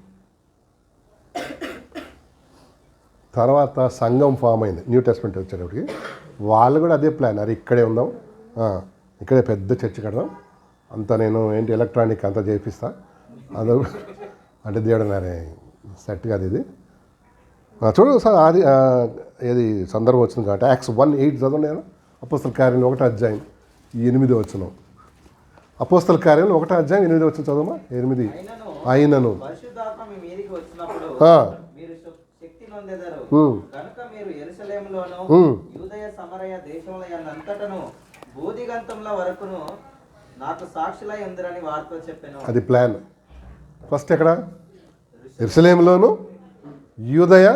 తర్వాత సంఘం ఫామ్ అయింది న్యూ టెస్ట్మెంట్ వచ్చేటప్పటికి. వాళ్ళు కూడా అదే ప్లాన్, అరే ఇక్కడే ఉందాం, ఇక్కడే పెద్ద చర్చ్ కడదాం, అంతా నేను ఏంటి ఎలక్ట్రానిక్ అంతా చేపిస్తా అదో అంటే దేవుడు అన్నారే సెట్ కాదు ఇది. చూడు సార్ అది ఏది సందర్భం వచ్చింది కాబట్టి Acts 1:8 చదవండి. నేను అపోస్తల కార్యాలు 1వ అధ్యాయం 8వ వచనం. అపోస్తల కార్యాలు 1వ అధ్యాయం 8వ వచనం చదవమా. 8 అయినను పరిశుద్ధాత్మ మీ మీదికి వచ్చినప్పుడు మీరు శక్తి నొందెదరు కనుక మీరు యెరూషలేములోను యూదయ సమరయ దేశముల యందంతటను బూదిగంతముల వరకును నాకు సాక్షులై ఉందిరని వారితో చెప్పాను. అది ప్లాన్. ఫస్ట్ ఎక్కడ? యెరూషలేములోను యూదయ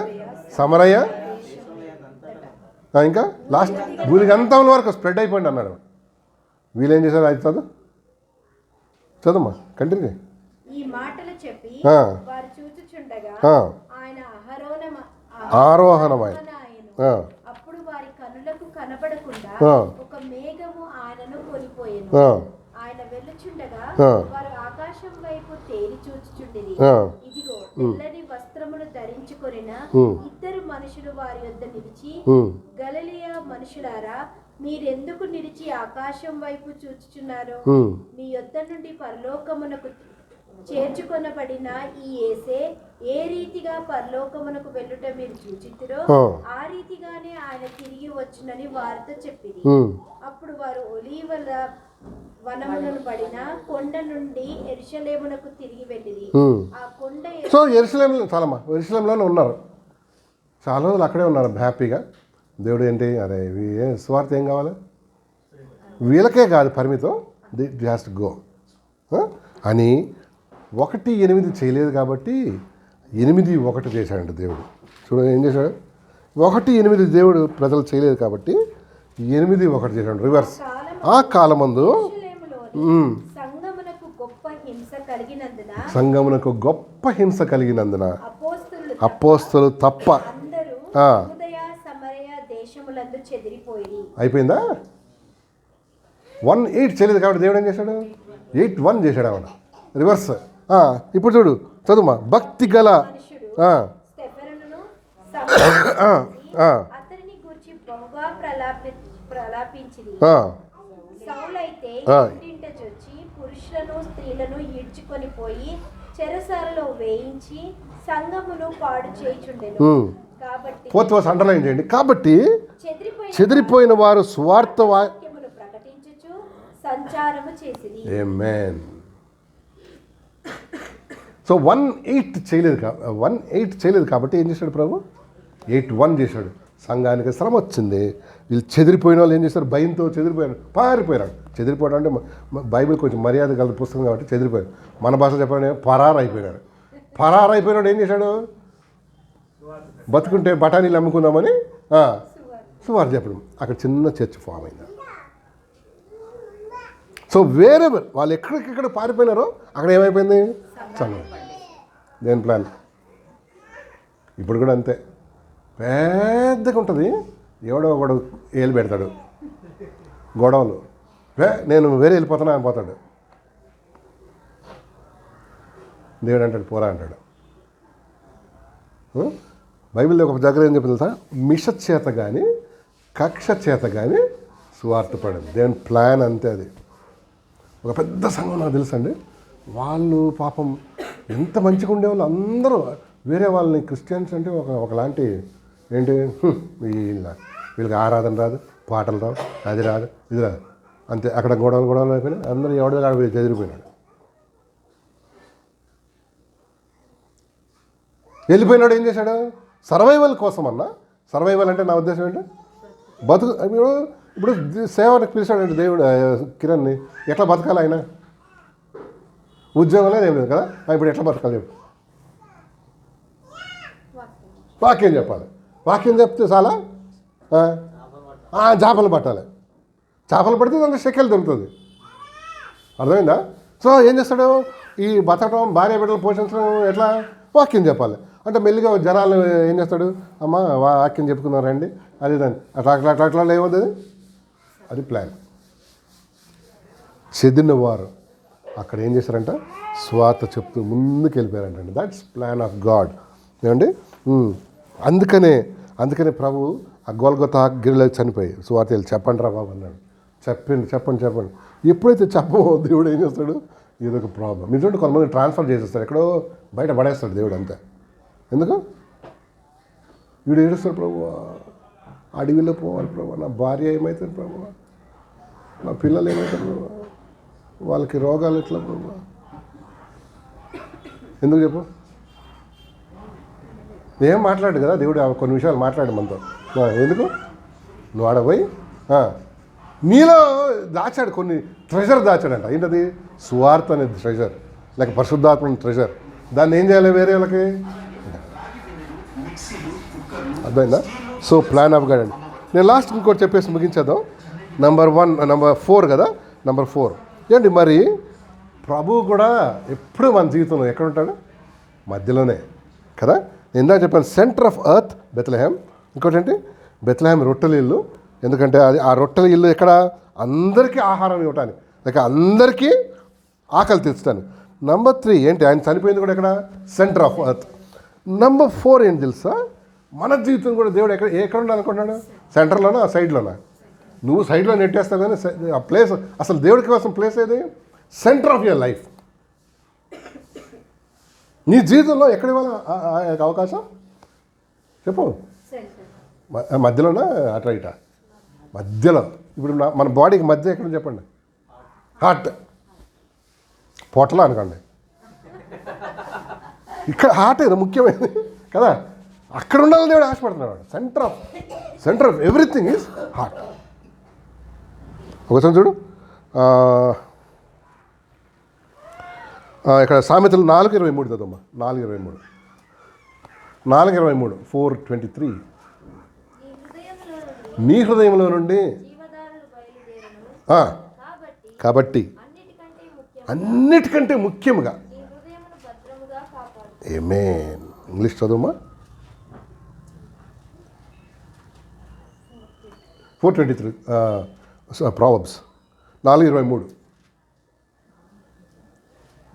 సమరయ ఇంకా లాస్ట్ బూదిగంతముల వరకు స్ప్రెడ్ అయిపోయింది అన్నాడు. వీళ్ళేం చేశారు? అది చదమ్మా కంటిన్యూ. ఈ మాటలు చెప్పి వారు చూచుచుండగా ఆయన ఆరోహణమై అప్పుడు వారి కనులకు కనబడకుండా ఒక మేఘము ఆయనను కొనిపోయెను. ఆయన వెళ్ళుచుండగా వారు ఆకాశం వైపు తేరి చూచుచుండిరి. ఇదిగో తెల్లని వస్త్రములు ధరించుకొనిన ఇద్దరు మనుషులు వారి యొద్ద నిలిచి, గలిలయ మనుషులారా, మీరెందుకు నిలిచి ఆకాశం వైపు చూచుచున్నారు? మీ యొద్ద నుండి పరలోకమునకు చేర్చుకొనబడిన ఈ యేసే ఏ రీతిగా పరలోకమునకు వెళ్ళుట మీరు చూచితిరో ఆ రీతిగానే ఆయన తిరిగి వచ్చునని వారితో చెప్పింది. అప్పుడు వారు ఒలీవల వనములను పడిన కొండ నుండి యెరూషలేమునకు తిరిగి వెళ్ళిరి. ఆ కొండ సో యెరూషలేంలోనే ఉన్నారు, చాలా రోజులు అక్కడే ఉన్నారు హ్యాపీగా. దేవుడు ఏంటి, అరే స్వార్థ ఏం కావాలి, వీళ్ళకే కాదు పరిమితం, ది హ్యాస్ టు గో అని 1:8 చేయలేదు కాబట్టి 8:1 చేశాడంట దేవుడు. చూడండి ఏం చేశాడు. 1:8 దేవుడు ప్రజలు చేయలేదు కాబట్టి 8:1 చేశాడు, రివర్స్. ఆ కాలమందు సంగమునకు గొప్ప హింస కలిగినందున అపోస్తలు తప్ప అయిపోయిందా. 1:8 చేయలేదు కాబట్టి దేవుడు ఏం చేశాడు, 8:1 చేశాడు ఆవిడ, రివర్స్. ఇప్పుడు చూడు చదువుమా. భక్తి గల అతనిని గూర్చి బహుగా ప్రలాపించింది. సౌలైతే ఇంటింట చొచ్చి పురుషులను స్త్రీలను ఈడ్చుకొని పోయి చెరసాలలో వేయించి సంఘమును పాడు చేయుచుండెను. కాబట్టి అండర్లైన్ చేయండి. కాబట్టి చెదిరిపోయిన వారు సువార్త వాక్యమును ప్రకటించుచు సంచారము చేసిరి. ఆమేన్. సో 1:8 చేయలేదు కాబట్టి ఏం చేశాడు ప్రభు, 8:1 చేశాడు. సంఘానికి శ్రమ వచ్చింది, వీళ్ళు చెదిరిపోయిన వాళ్ళు ఏం చేశారు, భయంతో చెదిరిపోయారు, పారిపోయారు. చెదిరిపోవడం అంటే బైబిల్ కొంచెం మర్యాద గల పుస్తకం కాబట్టి చెదిరిపోయారు. మన భాష చెప్పాలంటే పరారైపోయినాడు. పరారైపోయినాడు ఏం చేశాడు, బతుకుంటే బఠానీలు అమ్ముకుందామని సువార్త చెప్పడం. అక్కడ చిన్న చర్చ్ ఫామ్ అయింది. సో వేరే వాళ్ళు ఎక్కడికెక్కడ పారిపోయినారో అక్కడ ఏమైపోయింది, సంఘం. దేని ప్లాన్ ఇప్పుడు కూడా అంతే, పెద్దగా ఉంటుంది. ఎవడో ఒకడు ఏలు పెడతాడు, గొడవలు, నేను వేరే వెళ్ళిపోతాను అని పోతాడు. దేవుడు అంటాడు పోరా అంటాడు. బైబిల్లో ఒక దగ్గర ఏం చెప్పింది తెలుసా, మిష చేత కానీ కక్ష చేత కానీ సువార్త పడింది. దేవుని ప్లాన్ అంతే. అది ఒక పెద్ద సంఘం నాకు తెలుసండి. వాళ్ళు పాపం ఎంత మంచిగా ఉండేవాళ్ళు, అందరూ వేరే వాళ్ళని క్రిస్టియన్స్ అంటే ఒకలాంటి ఏంటి, వీళ్ళకి ఆరాధన రాదు, పాటలు రావు, అది రాదు, ఇది రాదు, అంతే. అక్కడ గొడవలు అయిపోయినాయి. అందరూ ఎవడో ఆడ చెదిరిపోయినాడు. వెళ్ళిపోయినాడు. ఏం చేశాడు, సర్వైవల్ కోసం అన్నా. సర్వైవల్ అంటే నా ఉద్దేశం ఏంటి, బతుకు. ఇప్పుడు సేవకు పిలిచాడండి దేవుడు కిరణ్ని, ఎట్లా బతకాలి ఆయన, ఉద్యోగం లేదు ఏం లేదు కదా, ఇప్పుడు ఎట్లా బతకాలి చెప్పు, వాక్యం చెప్పాలి. వాక్యం చెప్తే చాలా, చేపలు పట్టాలి. చేపలు పడితే దాంట్లో షెకెల్ దొరుకుతుంది, అర్థమైందా. సో ఏం చేస్తాడు, ఈ బతకడం, భార్య బిడ్డలు పోషించడం ఎట్లా, వాక్యం చెప్పాలి. అంటే మెల్లిగా జనాలు ఏం చేస్తాడు, అమ్మ వాక్యం చెప్పుకున్నారండి, అది దాన్ని అట్లా ఏమవుతుంది. అది ప్లాన్. చెదిరిన వారు అక్కడ ఏం చేశారంట, స్వార్థ చెప్తూ ముందుకు వెళ్ళిపోయారంటండి. That's plan of God. ఏమండి? అందుకనే ప్రభు ఆ గోల్గొతా గిరిలో చనిపోయి సువార్తలు చెప్పండి రా బాబు అన్నాడు. చెప్పండి. ఎప్పుడైతే చెప్పమో దేవుడు ఏం చేస్తాడు, ఇదొక ప్రాబ్లం. మీరు చూడండి, కొంతమంది ట్రాన్స్ఫర్ చేసేస్తాడు, ఎక్కడో బయట పడేస్తాడు దేవుడు అంతే. ఎందుకు? వీడు ఏడుస్తాడు, ప్రభు అడవిలో పోవాలి ప్రభు, నా భార్య ఏమవుతుంది ప్రభు, నా పిల్లలు ఏమవుతారు ప్రభు, వాళ్ళకి రోగాలు ఎట్లా ప్రభు. ఎందుకు చెప్పు? ఏం మాట్లాడు కదా దేవుడు, కొన్ని విషయాలు మాట్లాడు మనతో. ఎందుకు? నువ్వు ఆడపోయి నీలో దాచాడు, కొన్ని ట్రెజర్ దాచాడంట. ఏంటది? సువార్త అనేది ట్రెజర్, లేక పరిశుద్ధాత్మ అనే ట్రెజర్. దాన్ని ఏం చేయాలి వేరే వాళ్ళకి? అర్థమైందా? సో ప్లాన్ ఆఫ్ గాడ్ అండి. నేను లాస్ట్ ఇంకోటి చెప్పేసి ముగించేద్దాం. నెంబర్ 4 కదా, నెంబర్ 4 ఏంటి మరి, ప్రభువు కూడా ఎప్పుడు మన జీవితంలో ఎక్కడ ఉంటాడు? మధ్యలోనే కదా. నేను ఇందాక చెప్పాను, సెంటర్ ఆఫ్ ఎర్త్ బెత్లెహేమ్. ఇంకోటి ఏంటి? బెత్లెహేమ్ రొట్టెల ఇల్లు. ఎందుకంటే అది ఆ రొట్టెల ఇల్లు ఎక్కడ? అందరికీ ఆహారం ఇవ్వటానికి, లేక అందరికీ ఆకలి తీర్చడానికి. నెంబర్ 3 ఏంటి? ఆయన చనిపోయింది కూడా ఎక్కడ? Centre of earth. నెంబర్ 4 ఏంటి తెలుసా? మన జీవితం కూడా దేవుడు ఎక్కడ ఉండాలనుకుంటున్నాడు? సెంటర్లోనా, సైడ్లోనా? నువ్వు సైడ్లో నెట్టేస్తావు కానీ ఆ ప్లేస్, అసలు దేవుడికి కోసం ప్లేస్ ఏది? Centre of your life. నీ జీవితంలో ఎక్కడ ఇవ్వాలి అవకాశం? చెప్పు. మధ్యలోనా, అట్లా ఇటా? మధ్యలో. ఇప్పుడు మన బాడీకి మధ్య ఎక్కడ చెప్పండి? హార్ట్. పొట్టలో అనుకోండి, ఇక్కడ హార్ట్ ముఖ్యమైనది కదా. అక్కడ ఉండాలని దేవుడు ఆశపడుతున్నాడు. Centre of everything is heart. ఒకసారి చూడు, ఇక్కడ సామెతలు 4:23 చదవమ్మా. 4:23 4:23. నీ హృదయంలో నుండి కాబట్టి అన్నిటికంటే ముఖ్యముగా. ఆమేన్. ఇంగ్లీష్ చదువుమా. 4:23 ప్రావర్బ్స్ 4:23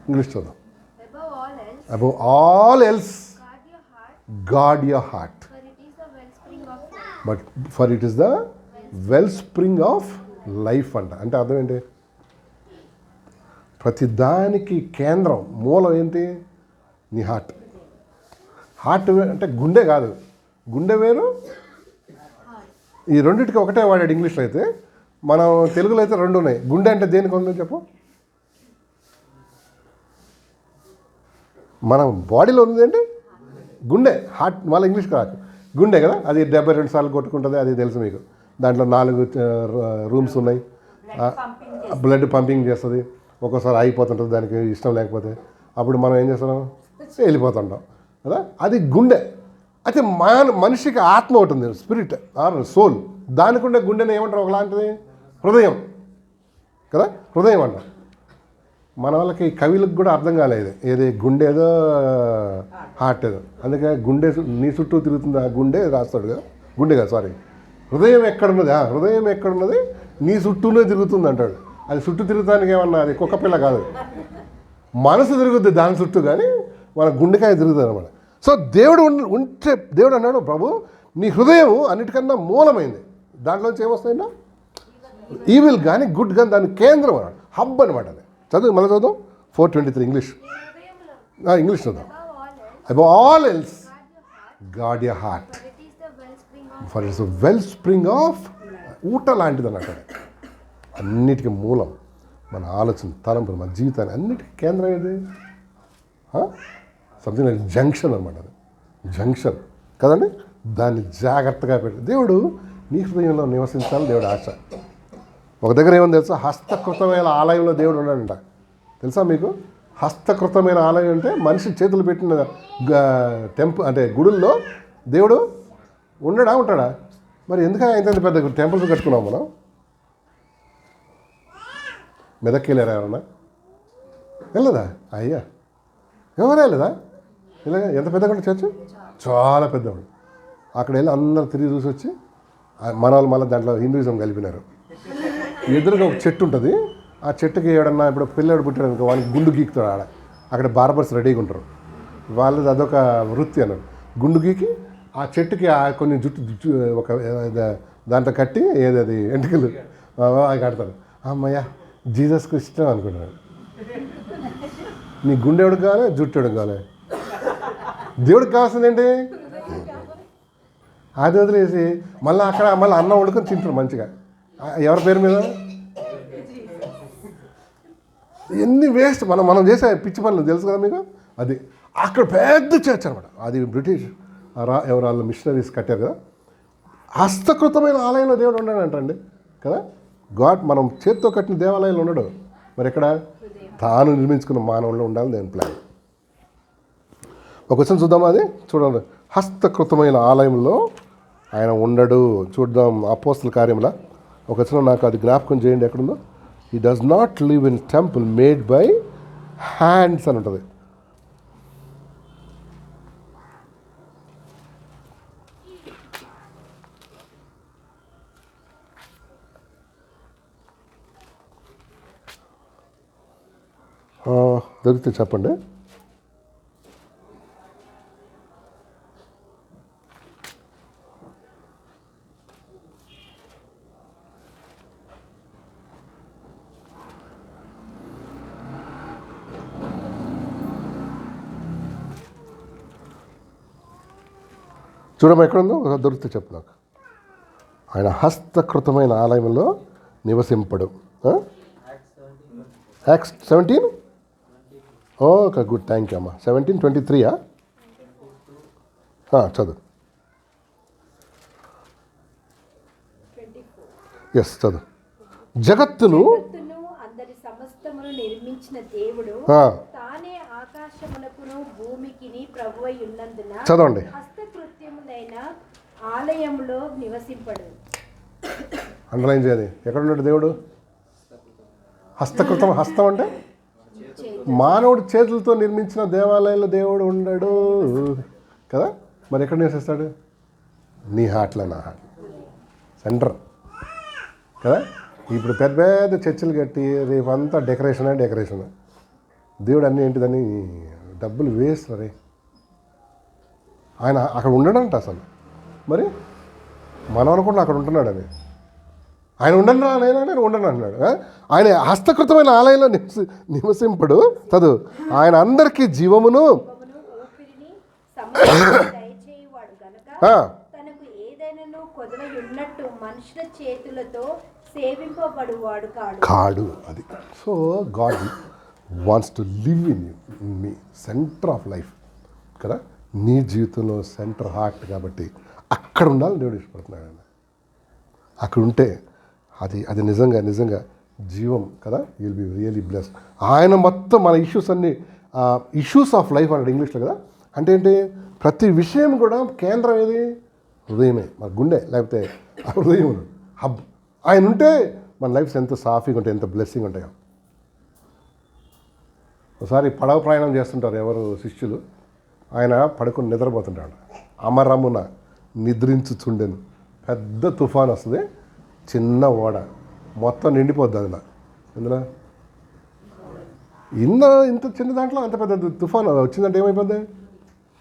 ఇంగ్లీష్ చదువు. Above all else guard your heart, for it is the wellspring of life అంట. అంటే అర్థం ఏంటి? ప్రతి దానికి కేంద్రం, మూలం ఏంటి? నీ హార్ట్. అంటే గుండె కాదు, గుండె వేరు. ఈ రెండింటికి ఒకటే వాడాడు ఇంగ్లీష్లో. అయితే మనం తెలుగులో అయితే 2 ఉన్నాయి. గుండె అంటే దేనికి ఉందో చెప్పు. మన బాడీలో ఉంది ఏంటి? గుండె. హార్ట్ మళ్ళీ ఇంగ్లీష్ రాదు, గుండె కదా. అది 72 సార్లు కొట్టుకుంటుంది, అది తెలుసు మీకు. దాంట్లో 4 రూమ్స్ ఉన్నాయి. బ్లడ్ పంపింగ్ చేస్తుంది. ఒక్కోసారి ఆగిపోతుంటుంది దానికి ఇష్టం లేకపోతే. అప్పుడు మనం ఏం చేస్తున్నాం? వెళ్ళిపోతుంటాం కదా. అది గుండె. అయితే మనిషికి ఆత్మ ఉంటుంది, స్పిరిట్ ఆర్ సోల్. దానికి ఉండే గుండెని ఏమంటారు? ఒకలాంటిది హృదయం కదా, హృదయం అంట. మన వాళ్ళకి కవిలకు కూడా అర్థం కాలేదు ఏది గుండె ఏదో హార్ట్ ఏదో. అందుకే గుండె నీ చుట్టూ తిరుగుతుంది ఆ గుండె రాస్తాడు కదా. గుండె కదా, సారీ, హృదయం ఎక్కడున్నది? హృదయం ఎక్కడున్నది? నీ చుట్టూనే తిరుగుతుంది అంటాడు. అది చుట్టూ తిరుగుతానికి ఏమన్నా అది కుక్క పిల్ల కాదు, మనసు తిరుగుద్ది దాని చుట్టూ, కానీ మన గుండెకాయ తిరుగుతుంది అనమాట. సో దేవుడు ఉంటే దేవుడు అన్నాడు, ప్రభు నీ హృదయం అన్నిటికన్నా మూలమైంది. దాంట్లోంచి ఏమొస్తాయంటే ఈవిల్ కానీ గుడ్ కానీ దాని కేంద్రం అన్నాడు, హబ్ అనమాట. అది చదువు, మళ్ళీ చదువు. 4:23 ఇంగ్లీష్ చదువు. Above all else guard your heart, for it is the wellspring of ఊట లాంటిది అన్నట్టు. అన్నిటికీ మూలం మన ఆలోచన, తలంపులు, మన జీవితాన్ని అన్నిటికీ కేంద్రం ఏది? సంథింగ్ లైక్ జంక్షన్ అనమాట. అది జంక్షన్ కదండి. దాన్ని జాగ్రత్తగా పెట్టి దేవుడు నీ హృదయంలో నివసించాలని దేవుడు ఆశ. ఒక దగ్గర ఏమని తెలుసా? హస్తకృతమైన ఆలయంలో దేవుడు ఉన్నాడంట. తెలుసా మీకు? హస్తకృతమైన ఆలయం అంటే మనిషి చేతులు పెట్టిన అంటే గుడుల్లో దేవుడు ఉంటాడా? మరి ఎందుకు ఇంత పెద్ద టెంపుల్స్ కట్టుకున్నాం మనం? మెదక్కి వెళ్ళారా ఎవరన్నా? వెళ్ళదా? అయ్యా ఎవరు వెళ్ళదా? ఇలా ఎంత పెద్దగా ఉంటుంది చర్చ్? చాలా పెద్దవాడు. అక్కడ వెళ్ళి అందరూ తిరిగి చూసి వచ్చి మన వాళ్ళు మళ్ళీ దాంట్లో హిందూయిజం కలిపినారు. ఎదురుగా ఒక చెట్టు ఉంటుంది, ఆ చెట్టుకి ఏడన్నా ఇప్పుడు పిల్లడు పుట్టాడు అనుకో వానికి గుండు గీకుతాడు అక్కడ బార్బర్స్ రెడీగా ఉంటారు. వాళ్ళది అదొక వృత్తి అన్నారు. గుండు గీకి ఆ చెట్టుకి కొన్ని జుట్టు ఒక దాంట్లో కట్టి ఏది ఎంటికలు కడతారు. అమ్మయ్య జీసస్కి ఇష్టం అనుకుంటున్నాడు. నీ గుండె ఎవడికి కావాలి, జుట్టు ఎవడికి కావాలి? దేవుడికి కావాల్సింది ఏంటి? అది వదిలేసి మళ్ళీ అక్కడ మళ్ళీ అన్నం వండుకొని తింటారు మంచిగా. ఎవరి పేరు మీద? ఎన్ని వేస్ట్ మనం చేసే పిచ్చి పనులు తెలుసు కదా మీకు. అది అక్కడ పెద్ద చర్చ్ అనమాట. అది బ్రిటిష్ ఎవరు వాళ్ళు మిషనరీస్ కట్టారు కదా. హస్తకృతమైన ఆలయంలో దేవుడు ఉన్నాడంటండి కదా. గాడ్ మనం చేత్తో కట్టిన దేవాలయంలో ఉన్నాడు. మరి ఎక్కడ? తాను నిర్మించుకున్న మానవుల్లో ఉండాలి దేవుని ప్లాన్. ఒక క్వశ్చన్ చూద్దామా? అది చూడండి. హస్తకృతమైన ఆలయంలో ఆయన ఉండడు. చూద్దాం అపోస్తల కార్యముల ఒక వచనం నాకు అది జ్ఞాపకం చేయండి. ఎక్కడుందో? He does not live in temple made by hands అని ఉంటుంది. దొరికితే చెప్పండి. చూడమ్మా ఎక్కడుందో దొరికితే చెప్పు నాకు. ఆయన హస్తకృతమైన ఆలయంలో నివసింపడు. Acts 17 okay good, thank you అమ్మా. 17:23 చదువు. ఎస్ చదువు. జగత్తును అందరి సమస్తమును నిర్మించిన దేవుడు తానే ఆకాశమునకును భూమికిని ప్రభువై ఉన్నందున చదవండి. హస్తకృత్యములైన ఆలయములో నివసింపడు. అండర్లైన్ చేయాలి. ఎక్కడున్నాడు దేవుడు? హస్తకృతం. హస్తం అంటే మానవుడు చేతులతో నిర్మించిన దేవాలయంలో దేవుడు ఉండడు కదా. మరి ఎక్కడ నివసిస్తాడు? నీ హార్ట్లో, నా హార్ట్ సెంటర్ కదా. ఇప్పుడు పెద్ద పెద్ద చర్చిలు కట్టి రేపు అంతా డెకరేషన్. దేవుడు అన్నీ ఏంటిదని డబ్బులు వేస్ట్ రే. ఆయన అక్కడ ఉండడంట అసలు. మరి మనం అనుకుంటున్నా అక్కడ ఉంటున్నాడు అని. ఆయన ఉండను రానైనా నేను ఉండను అన్నాడు. ఆయన హస్తకృతమైన ఆలయంలో నివసింపడు. చదువు. ఆయన అందరికీ జీవమును ఊపిరిని దయచేయువాడు గనుక తనకు ఏదైనాను కొదవై ఉన్నట్టు మనుషుల చేతులతో సేవింపబడువాడు కాడు. అది. So God wants to live in me centre of life కదా. నీ జీవితంలో సెంటర్ హార్ట్ కాబట్టి అక్కడ ఉండాలని దేవుడు ఇష్టపడుతున్నాడు. అక్కడ ఉంటే అది నిజంగా జీవం కదా. You'll be really blessed. ఆయన మొత్తం మన ఇష్యూస్ అన్నీ ఇష్యూస్ ఆఫ్ లైఫ్ అన్నాడు ఇంగ్లీష్లో కదా. అంటే ఏంటి? ప్రతి విషయం కూడా కేంద్రం ఏది? హృదయమే. మన గుండె లేకపోతే హృదయం హబ్. ఆయన ఉంటే మన లైఫ్స్ ఎంత సాఫీగా ఉంటాయి, ఎంత బ్లెస్సింగ్ ఉంటాయో. ఒకసారి పడవ ప్రయాణం చేస్తుంటారు ఎవరు శిష్యులు. ఆయన పడుకుని నిద్రపోతుంటాడు. అమరమున నిద్రించుచుండెను. పెద్ద తుఫాన్ వస్తుంది, చిన్న ఓడ మొత్తం నిండిపోద్ది అందులో. ఇందులో ఇంత చిన్న దాంట్లో అంత పెద్ద తుఫాన్ వచ్చిందంటే ఏమైపోద్ది?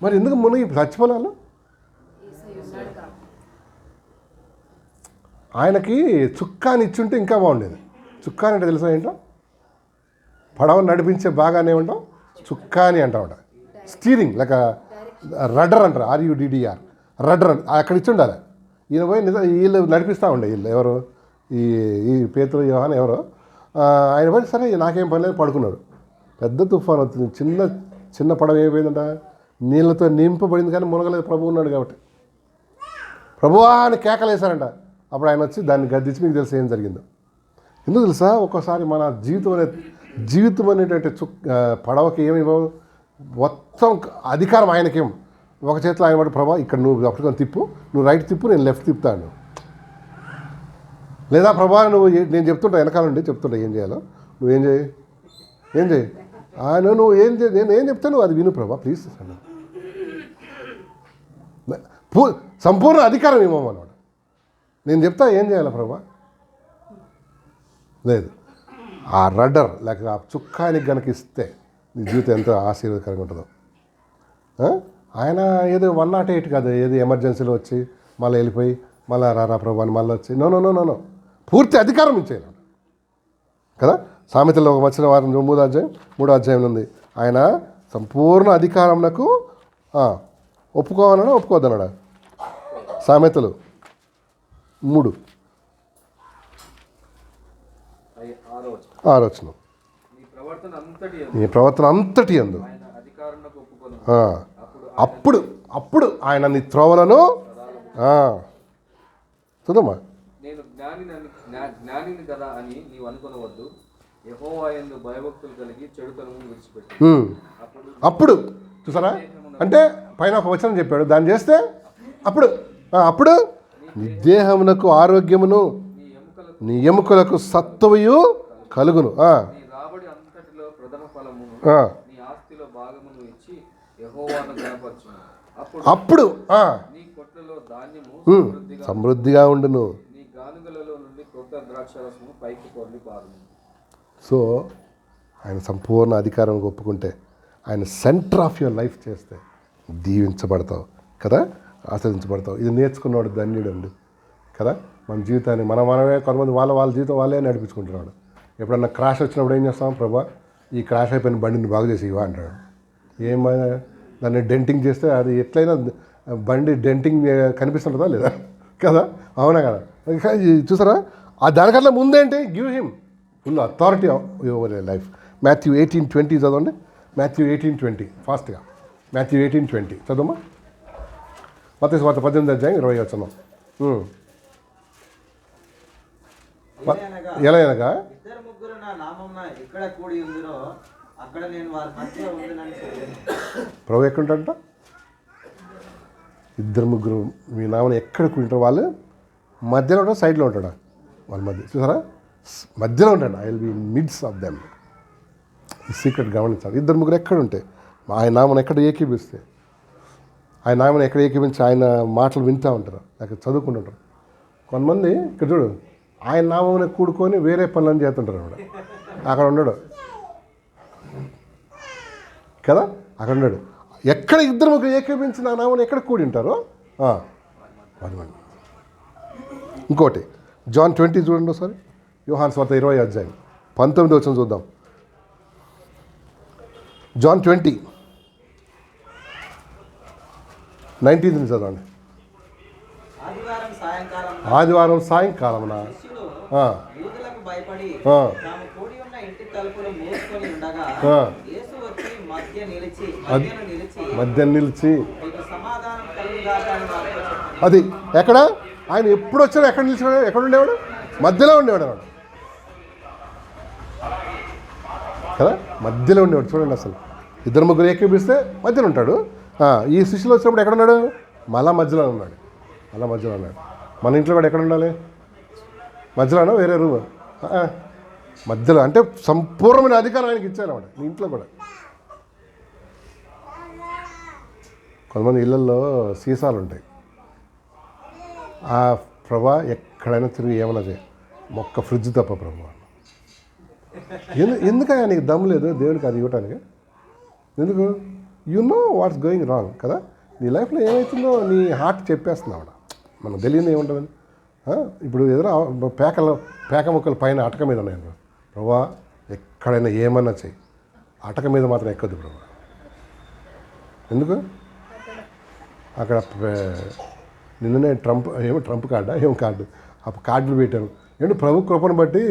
మరి ఎందుకు మునిగి చచ్చిపోవాలి? ఆయనకి చుక్కాని ఇచ్చుంటే ఇంకా బాగుండేది. చుక్కాని అంటే తెలుసా ఏంటో? పడవను నడిపించే బాగానే ఉంటాం చుక్కాని అంటామట. స్టీరింగ్ లేక రడ్డర్ అంటారు. RUDDR రడ్డర్ అక్కడ ఇచ్చి ఉండాలి. ఈయన పోయి వీళ్ళు నడిపిస్తూ ఉండే. వీళ్ళు ఎవరు? ఈ పేతురు యోహాను ఎవరో. ఆయన పోయి సరే నాకేం పని లేదు పడుకున్నాడు. పెద్ద తుఫాన్ అవుతుంది. చిన్న పడవ ఏమైపోయిందంట? నీళ్ళతో నింపబడింది కానీ మునగలేదు. ప్రభు ఉన్నాడు కాబట్టి ప్రభువా అని కేకలేశారంట. అప్పుడు ఆయన వచ్చి దాన్ని గద్దించి మీకు తెలుసు ఏం జరిగిందో. ఎందుకు తెలుసా? ఒక్కోసారి మన జీవితం అనేటువంటి పడవకి ఏమివ్వవు, మొత్తం అధికారం ఆయనకేం. ఒక చేతిలో ఆయన పడి ప్రభా ఇక్కడ నువ్వు అప్పటికొని తిప్పు, నువ్వు రైట్ తిప్పు, నేను లెఫ్ట్ తిప్పుతాను. లేదా ప్రభా నువ్వు నేను చెప్తుంటా వెనకాల నుండి చెప్తుంటా ఏం చేయాలో, నువ్వేం చేయి ఆయన నువ్వు ఏం చేయి, నేను ఏం చెప్తాను అది విను ప్రభా ప్లీజ్. సంపూర్ణ అధికారం ఇవ్వమన్నాడు. నేను చెప్తా ఏం చేయాలా ప్రభా? లేదు ఆ రడ్డర్ లేక ఆ చుక్కానికి కనుక ఇస్తే నీ జీవితం ఎంతో ఆశీర్వాదకరంగా ఉంటుందో. ఆయన ఏదో 108 కాదు, ఏదో ఎమర్జెన్సీలో వచ్చి మళ్ళీ వెళ్ళిపోయి మళ్ళీ రారా ప్రభు అని మళ్ళీ వచ్చి no no no no no పూర్తి అధికారం ఇచ్చేయాలి కదా. సామెతల్లో ఒక వచ్చిన వారం 3వ అధ్యాయంలో ఉంది, ఆయన సంపూర్ణ అధికారంకు ఒప్పుకోవాలన్నా ఒప్పుకోవద్దన్నాడా. సామెతలు 3 6 వచనం. నీ ప్రవర్తన అంతటి యందు అప్పుడు అప్పుడు ఆయన నీ త్రోవలను చూదమ్మా. నేను జ్ఞానిని కదా అని నీవు అనుకొనవద్దు, యెహోవా యందు భయభక్తులు కలిగి చెడుతనము విడిచిపెట్టు. అప్పుడు చూసారా, అంటే పైన ఒక వచనం చెప్పాడు, దాన్ని చేస్తే అప్పుడు అప్పుడు నీ దేహమునకు ఆరోగ్యమును నీ ఎముకలకు సత్తువయు కలుగును. నీ రాబడి అంతటిలో ప్రథమ ఫలమును నీ ఆస్తిలో భాగమును ఇచ్చి యెహోవాను గణపరచును. అప్పుడు నీ కొట్లలో ధాన్యము సమృద్ధిగా ఉండును, నీ గానుగలలో నుండి కొత్త ద్రాక్షరసము పైకి పొర్లి పారును. సో ఆయన సంపూర్ణ అధికారం ఒప్పుకుంటే, ఆయన సెంటర్ ఆఫ్ యువర్ లైఫ్ చేస్తే దీవించబడతావు కదా, ఆస్వాదించబడతావు. ఇది నేర్చుకున్నాడు ధన్యుడు అండి కదా. మన జీవితాన్ని మనమే కొంతమంది వాళ్ళ జీవితం వాళ్ళే నడిపించుకుంటున్నాడు. ఎప్పుడన్నా క్రాష్ వచ్చినప్పుడు ఏం చేస్తాం, ప్రభా ఈ క్రాష్ అయిపోయిన బండిని బాగు చేసి ఇవ్వ అంటాడు. ఏమైనా దాన్ని డెంటింగ్ చేస్తే అది ఎట్లయినా బండి డెంటింగ్ కనిపిస్తుంటుందా లేదా కదా, అవునా కదా. చూసారా, ఆ దానికన్నా ముందేంటి, give him full authority over life. Matthew 18:20 చదవండి. మాథ్యూ 18:20 ఫాస్ట్గా. మాథ్యూ 18:20 చదవమ్మా. మత్తయి వార్త 18వ అధ్యాయం 20 వచనం. ఎలా అనగా ఇద్దరు ముగ్గురు నా నామమున ఎక్కడ కూడి ఉందిరో అక్కడ నేను వారి మధ్య ఉండునని చెప్పాను. ప్రభు ఎక్కడుంటాడంట, ఇద్దరు ముగ్గురు మీ నామని ఎక్కడ కూడింటారు, వాళ్ళు మధ్యలో ఉంటాడు, సైడ్లో ఉంటాడా, వాళ్ళ మధ్య చూసారా, మధ్యలో ఉంటాడు. I will be in mids of them. ఈ సీక్రెట్ గమనించాలి. ఇద్దరు ముగ్గురు ఎక్కడ ఉంటే ఆయన నామను ఎక్కడ ఏకీపిస్తే, ఆయన నామను ఎక్కడ ఏకీపించి ఆయన మాటలు వింటూ ఉంటారు, లేకపోతే చదువుకుంటూ ఉంటారు. కొంతమంది ఇక్కడ చూడు, ఆయన నామని కూడుకొని వేరే పనులను చేస్తుంటారు అన్నమాట. అక్కడ ఉండడు కదా, అక్కడ ఉన్నాడు. ఎక్కడ ఇద్దరు ముగ్గురు ఏకీపించి నా నామని ఎక్కడ కూడి ఉంటారో ఇంకోటి జాన్ 20 చూడండి ఒకసారి. యోహాను సువార్త 20వ అధ్యాయం 19వ వచనం చూద్దాం. జాన్ 20:19 చదవండి. ఆదివారం సాయంకాలమున యూదులకు భయపడి తాము కూడి ఉన్న ఇంటి తలుపులు మూసుకొని ఉండగా యేసు వచ్చి మధ్య నిలిచి మీకు సమాధానం కలుగుగాక అని వారితో చెప్పాడు. అది ఎక్కడ, ఆయన ఎప్పుడు వచ్చాడు, ఎక్కడ నిలిచాడు, ఎక్కడ ఉండేవాడు, మధ్యలో ఉండేవాడు అన్నాడు కదా, మధ్యలో ఉండేవాడు. చూడండి, అసలు ఇద్దరు ముగ్గురు ఏకీపిస్తే మధ్యలో ఉంటాడు. ఈ శిష్యులు వచ్చినప్పుడు ఎక్కడ ఉన్నాడు, మళ్ళా మధ్యలో ఉన్నాడు. మన ఇంట్లో కూడా ఎక్కడ ఉండాలి, మధ్యలోనా వేరే రూమ్, మధ్యలో. అంటే సంపూర్ణమైన అధికారం ఆయనకి ఇచ్చారన్నమాట. మీ ఇంట్లో కూడా కొంతమంది ఇళ్ళల్లో సీసాలు ఉంటాయి. ఆ ప్రభా ఎక్కడైనా తిరిగి ఏమన్నా చేయ, మొక్క ఫ్రిడ్జ్ తప్ప ప్రభా. ఎందుకని నీకు దమ్ము లేదు దేవుడికి అది ఇవ్వటానికి? ఎందుకు? You know what's going wrong కదా. నీ లైఫ్లో ఏమవుతుందో నీ హార్ట్ చెప్పేస్తున్నావు. మనకు తెలియదు ఏముంటుందని. ఇప్పుడు ఎదురు పేక ముక్కలు పైన అటక మీద ఉన్నాయి. ప్రభా ఎక్కడైనా ఏమన్నా చెయ్యి, అటక మీద మాత్రం ఎక్కద్దు ప్రభా. ఎందుకు? అక్కడ నిన్ననే ట్రంప్ కార్డా ఏం కార్డు, ఆ కార్డులు పెట్టారు. ఏంటి ప్రభు కృపను బట్టి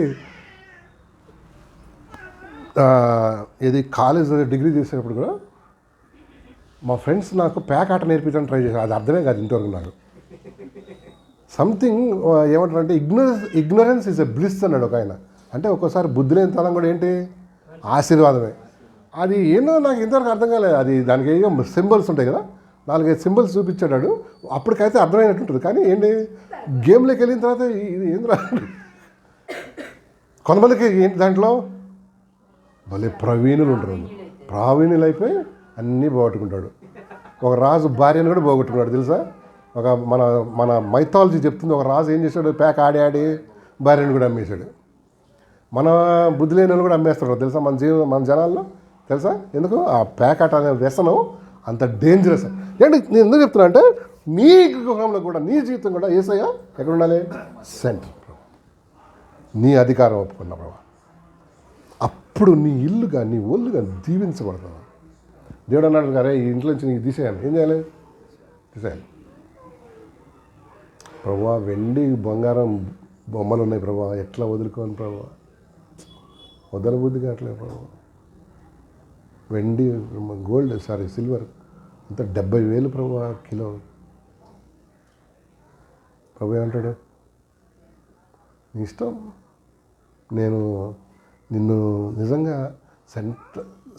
ఇది కాలేజ్ డిగ్రీ చేసేటప్పుడు కూడా మా ఫ్రెండ్స్ నాకు ప్యాక్ ఆట నేర్పించడానికి ట్రై చేశారు. అది అర్థమే కాదు ఇంతవరకు నాకు. సంథింగ్ ఏమంటారంటే ఇగ్నరెన్స్ ఈజ్ ఎ బ్లిస్ అన్నాడు ఒక ఆయన. అంటే ఒక్కోసారి బుద్ధి లేని తనం కూడా ఏంటి, ఆశీర్వాదమే. అది ఏంటో నాకు ఇంతవరకు అర్థం కాలేదు. అది దానికి ఏదో సింబల్స్ ఉంటాయి కదా, 4-5 సింబల్స్ చూపించాడు. అప్పటికైతే అర్థమైనట్టుంటుంది. కానీ ఏంటి, గేమ్లోకి వెళ్ళిన తర్వాత ఇది ఏం రాదు. కొంతమందికి ఏంటి దాంట్లో భలే ప్రవీణులు ఉంటారు. ప్రావీణ్యులు అయిపోయి అన్నీ పోగొట్టుకుంటాడు. ఒక రాజు భార్యను కూడా పోగొట్టుకున్నాడు తెలుసా. ఒక మన మైథాలజీ చెప్తుంది, ఒక రాజు ఏం చేశాడు, ప్యాక్ ఆడి భార్యను కూడా అమ్మేశాడు. మన బుద్ధి లేని వాళ్ళు కూడా అమ్మేస్తారు తెలుసా మన జనాల్లో తెలుసా. ఎందుకు ఆ ప్యాకెట్ అనే వ్యసనం అంత డేంజరస్. ఏంటి నేను ఎందుకు చెప్తున్నా అంటే నీ గృహంలో కూడా నీ జీవితం కూడా యేసయ్య ఎక్కడ ఉండాలి? సెంటర్. నీ అధికారం ఒప్పుకున్న ప్రభా, అప్పుడు నీ ఇల్లుగా నీ ఒళ్ళుగా దీవించబడతావు. దేవుడు అన్నాడు గారే ఈ ఇంట్లో నుంచి నీకు తీసేయాలి. ఏం చేయాలి? తీసేయాలి. ప్రభా వెండి బంగారం బొమ్మలు ఉన్నాయి ప్రభా, ఎట్లా వదులుకోవాలి ప్రభా, వదలబుద్ధి కావట్లేదు ప్రభా. వెండి గోల్డ్ సిల్వర్ అంత 70,000 ప్రభా కిలో. ప్రభు ఏమంటాడు? నీ ఇష్టం, నేను నిన్ను నిజంగా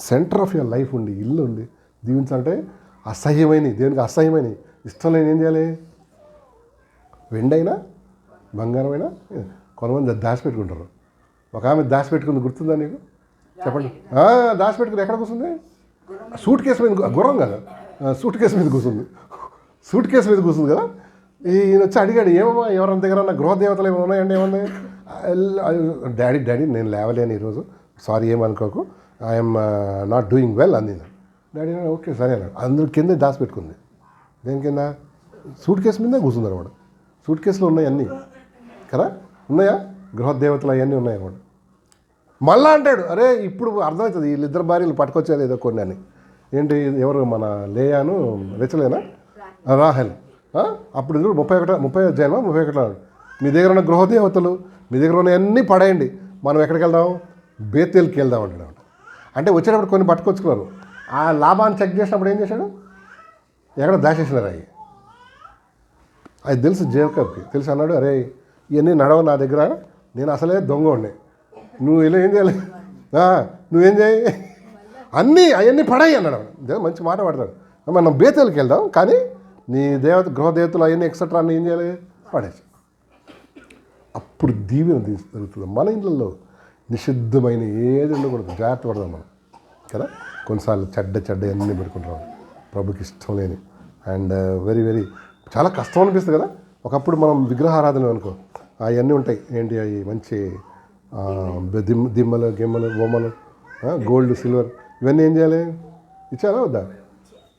సెంటర్ ఆఫ్ యువర్ లైఫ్ ఉండి ఇల్లు ఉండి దీవించాలంటే అసహ్యమైన దేవునికి అసహ్యమైన ఇష్టం లేని ఏం చేయాలి? వెండైనా బంగారమైనా కొంతమంది దాచిపెట్టుకుంటారు. ఒక ఆమె దాచిపెట్టుకుంది గుర్తుందా నీకు? చెప్పండి. దాచిపెట్టుకుని ఎక్కడ కూర్చుంది? సూట్ కేసు మీద, గుర్రం కదా, సూట్ కేసు మీద కూర్చుంది. సూట్ కేసు మీద కూర్చుంది కదా. ఈయన వచ్చి అడిగాడు, ఏమమ్మా ఎవరి దగ్గర నా గృహదేవతలు ఏమైనా ఉన్నాయండి? ఏమన్నాయి? డాడీ నేను లేవలేను ఈరోజు, సారీ ఏమనుకోకు, ఐఎమ్ నాట్ డూయింగ్ వెల్ అంది. డాడీ ఓకే సరే అన్నాడు. అందరూ కింద దాచిపెట్టుకుంది. దేని కింద? సూట్ కేసు మీద కూర్చుంది అనమాట. సూట్ కేసులో ఉన్నాయి అన్నీ కదా, ఉన్నాయా? గృహదేవతలు అవన్నీ ఉన్నాయి అనమాట. మళ్ళా అంటాడు, అరే ఇప్పుడు అర్థమవుతుంది వీళ్ళిద్దరు భార్యలు పట్టుకొచ్చారు ఏదో కొన్ని అని. ఏంటి ఎవరు? మన లేయాను రెచలేనా, రాహెల్. అప్పుడు 31 మీ దగ్గర ఉన్న గృహదేవతలు మీ దగ్గర ఉన్న అన్నీ పడేయండి, మనం ఎక్కడికి వెళ్దాం? బేతేల్కి వెళ్దాం అంటాడు. అంటే వచ్చేటప్పుడు కొన్ని పట్టుకొచ్చుకున్నారు. ఆ లాభాన్ని చెక్ చేసినప్పుడు ఏం చేశాడు? ఎక్కడ దాచేసినారు అవి. అది తెలుసు జేకబ్కి, తెలుసు. అన్నాడు, అరే ఇవన్నీ నడవ నా దగ్గర, నేను అసలే దొంగ ఉండే, నువ్వు ఇలా ఏం చేయాలి, నువ్వేం చేయి, అవన్నీ పడాయి అన్నాడు. మంచి మాట పడతాడు. మనం బేతేల్కి వెళ్దాం, కానీ నీ గృహదేవతలు అవన్నీ ఎక్సెట్రా అన్నీ ఏం చేయాలి? పడేసి. అప్పుడు దీవెన జరుగుతుంది. మన ఇళ్ళల్లో నిషిద్ధమైన ఏది ఉండకూడదు, జాగ్రత్త పడదాం మనం కదా. కొన్నిసార్లు చెడ్డ అన్నీ పెట్టుకుంటాం, ప్రభుకి ఇష్టం లేని. అండ్ వెరీ చాలా కష్టం అనిపిస్తుంది కదా. ఒకప్పుడు మనం విగ్రహారాధన అనుకో, అవన్నీ ఉంటాయి. ఏంటి అవి మంచి దిమ్మలు గిమ్మలు బొమ్మలు, గోల్డ్ సిల్వర్, ఇవన్నీ ఏం చేయాలి? ఇచ్చారా వద్దా?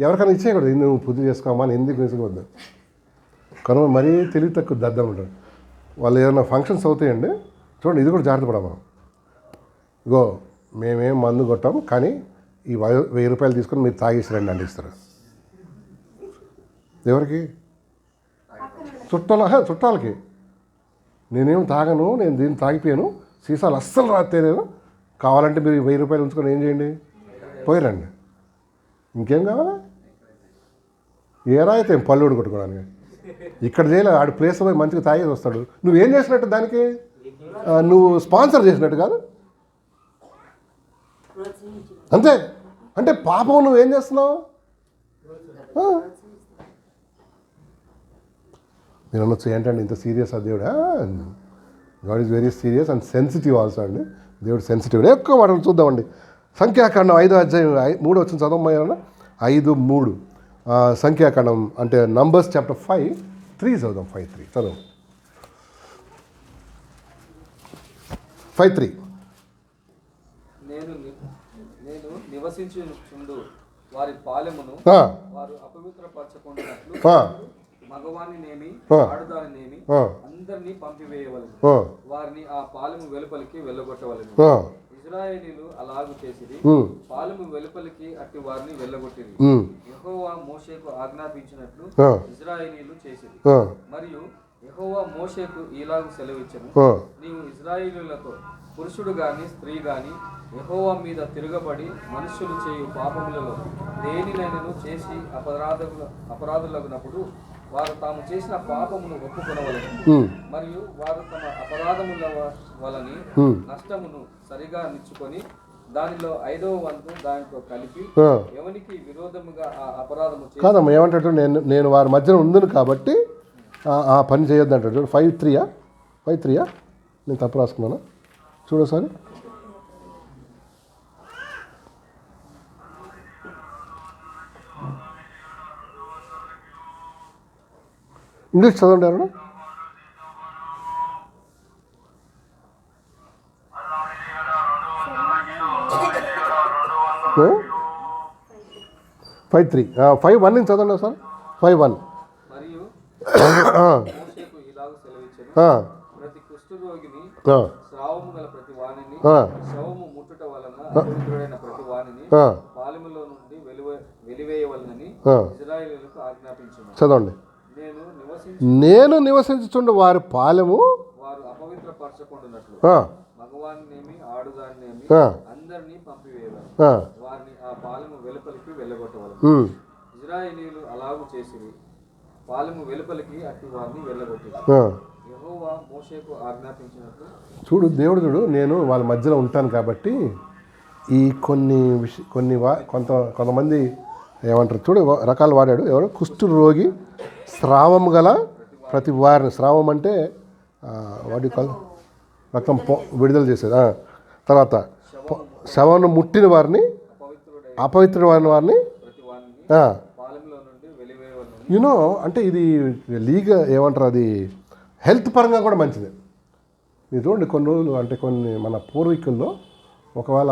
ఎవరికైనా ఇచ్చేయకూడదు. నువ్వు పూజ చేసుకోమని ఎందుకు వేసుకోవద్దు. కనుక మరీ తెలివి తక్కువ దద్దం ఉంటారు వాళ్ళు. ఏదైనా ఫంక్షన్స్ అవుతాయండి, చూడండి ఇది కూడా జాగ్రత్త పడమా. ఇగో మేమేం మందు కొట్టాం, కానీ ఈ 1000 రూపాయలు తీసుకొని మీరు తాగేసి రండి అంటే ఇస్తారు. ఎవరికి? చుట్టాలకి. నేనేం తాగను, నేను దీన్ని తాగిపోయాను, సీసాలు అస్సలు రాతేనేను, కావాలంటే మీరు 1000 రూపాయలు ఉంచుకొని ఏం చేయండి, పోయిరండి. ఇంకేం కావాలా? ఏరా అయితే పళ్ళుడు కొట్టుకోవడానికి ఇక్కడ చేయలేదు. ఆడు ప్లేస్ పోయి మంచిగా తాగేసి వస్తాడు. నువ్వేం చేసినట్టు దానికి? నువ్వు స్పాన్సర్ చేసినట్టు కాదు, అంతే. అంటే పాపం నువ్వేం చేస్తున్నావు? మీరు అనొచ్చు ఏంటంటే ఇంత సీరియస్ ఆ దేవుడు? God is very serious and sensitive also అండి. దేవుడు సెన్సిటివ్. ఎక్కువ మాటలు చూద్దామండి. సంఖ్యాకాండం 5వ అధ్యాయం 3 వచ్చిన చదవమయ్యారా? 5:3 సంఖ్యాకాండం అంటే నంబర్స్ చాప్టర్ 5:3 చదువుదాం. 5:3 చదువు. 5:3 నేను నివసించుచుండు వారి పాలెమును వారు అపవిత్రపరచకుండానట్లు మగవాణ్ణినేమి ఆడదానినేమి అందరినీ పంపివేయవలెను, వారిని ఆ పాలెము వెలుపలికి వెళ్ళగొట్టవలెను. ఇశ్రాయేలీయులు అలాగు చేసిరి, పాలెము వెలుపలికి అట్టి వారిని వెళ్ళగొట్టిరి. యెహోవా మోషేకు ఆజ్ఞాపించినట్లు ఇశ్రాయేలీయులు చేసిరి. మరియు యెహోవా మోషేకు ఈలాగు సెలవిచ్చెను, నీవు ఇశ్రాయేలీయులతో పురుషుడు గాని స్త్రీ గాని యెహోవా మీద తిరగబడి మనుష్యులు చేయు పాపములలో దేనినైనను చేసి అపరాధులగునప్పుడు వారు తాము చేసిన పాపమును ఒప్పుకొనవలెను. మరియు వారు తమ అపరాధముల వలని నష్టమును సరిగా నిచ్చుకొని దానిలో 5వ వంతు దానితో కలిపి ఎవనికి విరోధముగా ఆ అపరాధము కాదమ్మా. ఏమంటాడు? నేను వారి మధ్యన ఉందును కాబట్టి ఆ పని చేయొద్దు అంటాడు. 5:3 నేను తప్పు రాసుకున్నాను, చూడు సార్. ఇంగ్లీష్ చదవండి ఎవరు? 5:3 5:1 నుంచి చదవండి సార్ 5:1 మరియు మోషేకు ఇలాగ సెలవిచ్చెను, ప్రతి కుష్ఠరోగిని, స్రావము గల ప్రతి వానిని, శవము ముట్టుట వలన అపవిత్రుడైన ప్రతి వానిని పాలెములో నుండి వెలివేయవలనని ఇశ్రాయేలీయులకు ఆజ్ఞాపించును. చదవండి. నేను నివసించుచుండు వారి పాలెము వారు అపవిత్రపరచకుండానట్లు మగవానినేమి ఆడుదాన్నేమి అందరినీ పంపివేయవలెను, వారిని ఆ పాలెము వెలుపలికి వెళ్ళగొట్టవలెను. ఇశ్రాయేలీయులు అలాగు చేసిరి, పాలెము వెలుపలికి అట్టి వారిని వెళ్ళగొట్టిరి. యెహోవా మోషేకు ఆజ్ఞాపించినట్లు. చూడు నేను వాళ్ళ మధ్యలో ఉంటాను కాబట్టి ఈ కొంతమంది ఏమంటారు చూడు రకాలు వాడాడు. ఎవరు? కుష్టు రోగి, స్రావం గల ప్రతి వారిని, స్రావం అంటే వాడి రక్తం విడుదల చేసేది. తర్వాత శవను ముట్టిన వారిని, అపవిత్రమైన వారిని యూనో అంటే ఇది ఏమంటారు, అది హెల్త్ పరంగా కూడా మంచిది. మీరు చూడండి కొన్ని రోజులు అంటే మన పూర్వీకుల్లో ఒకవేళ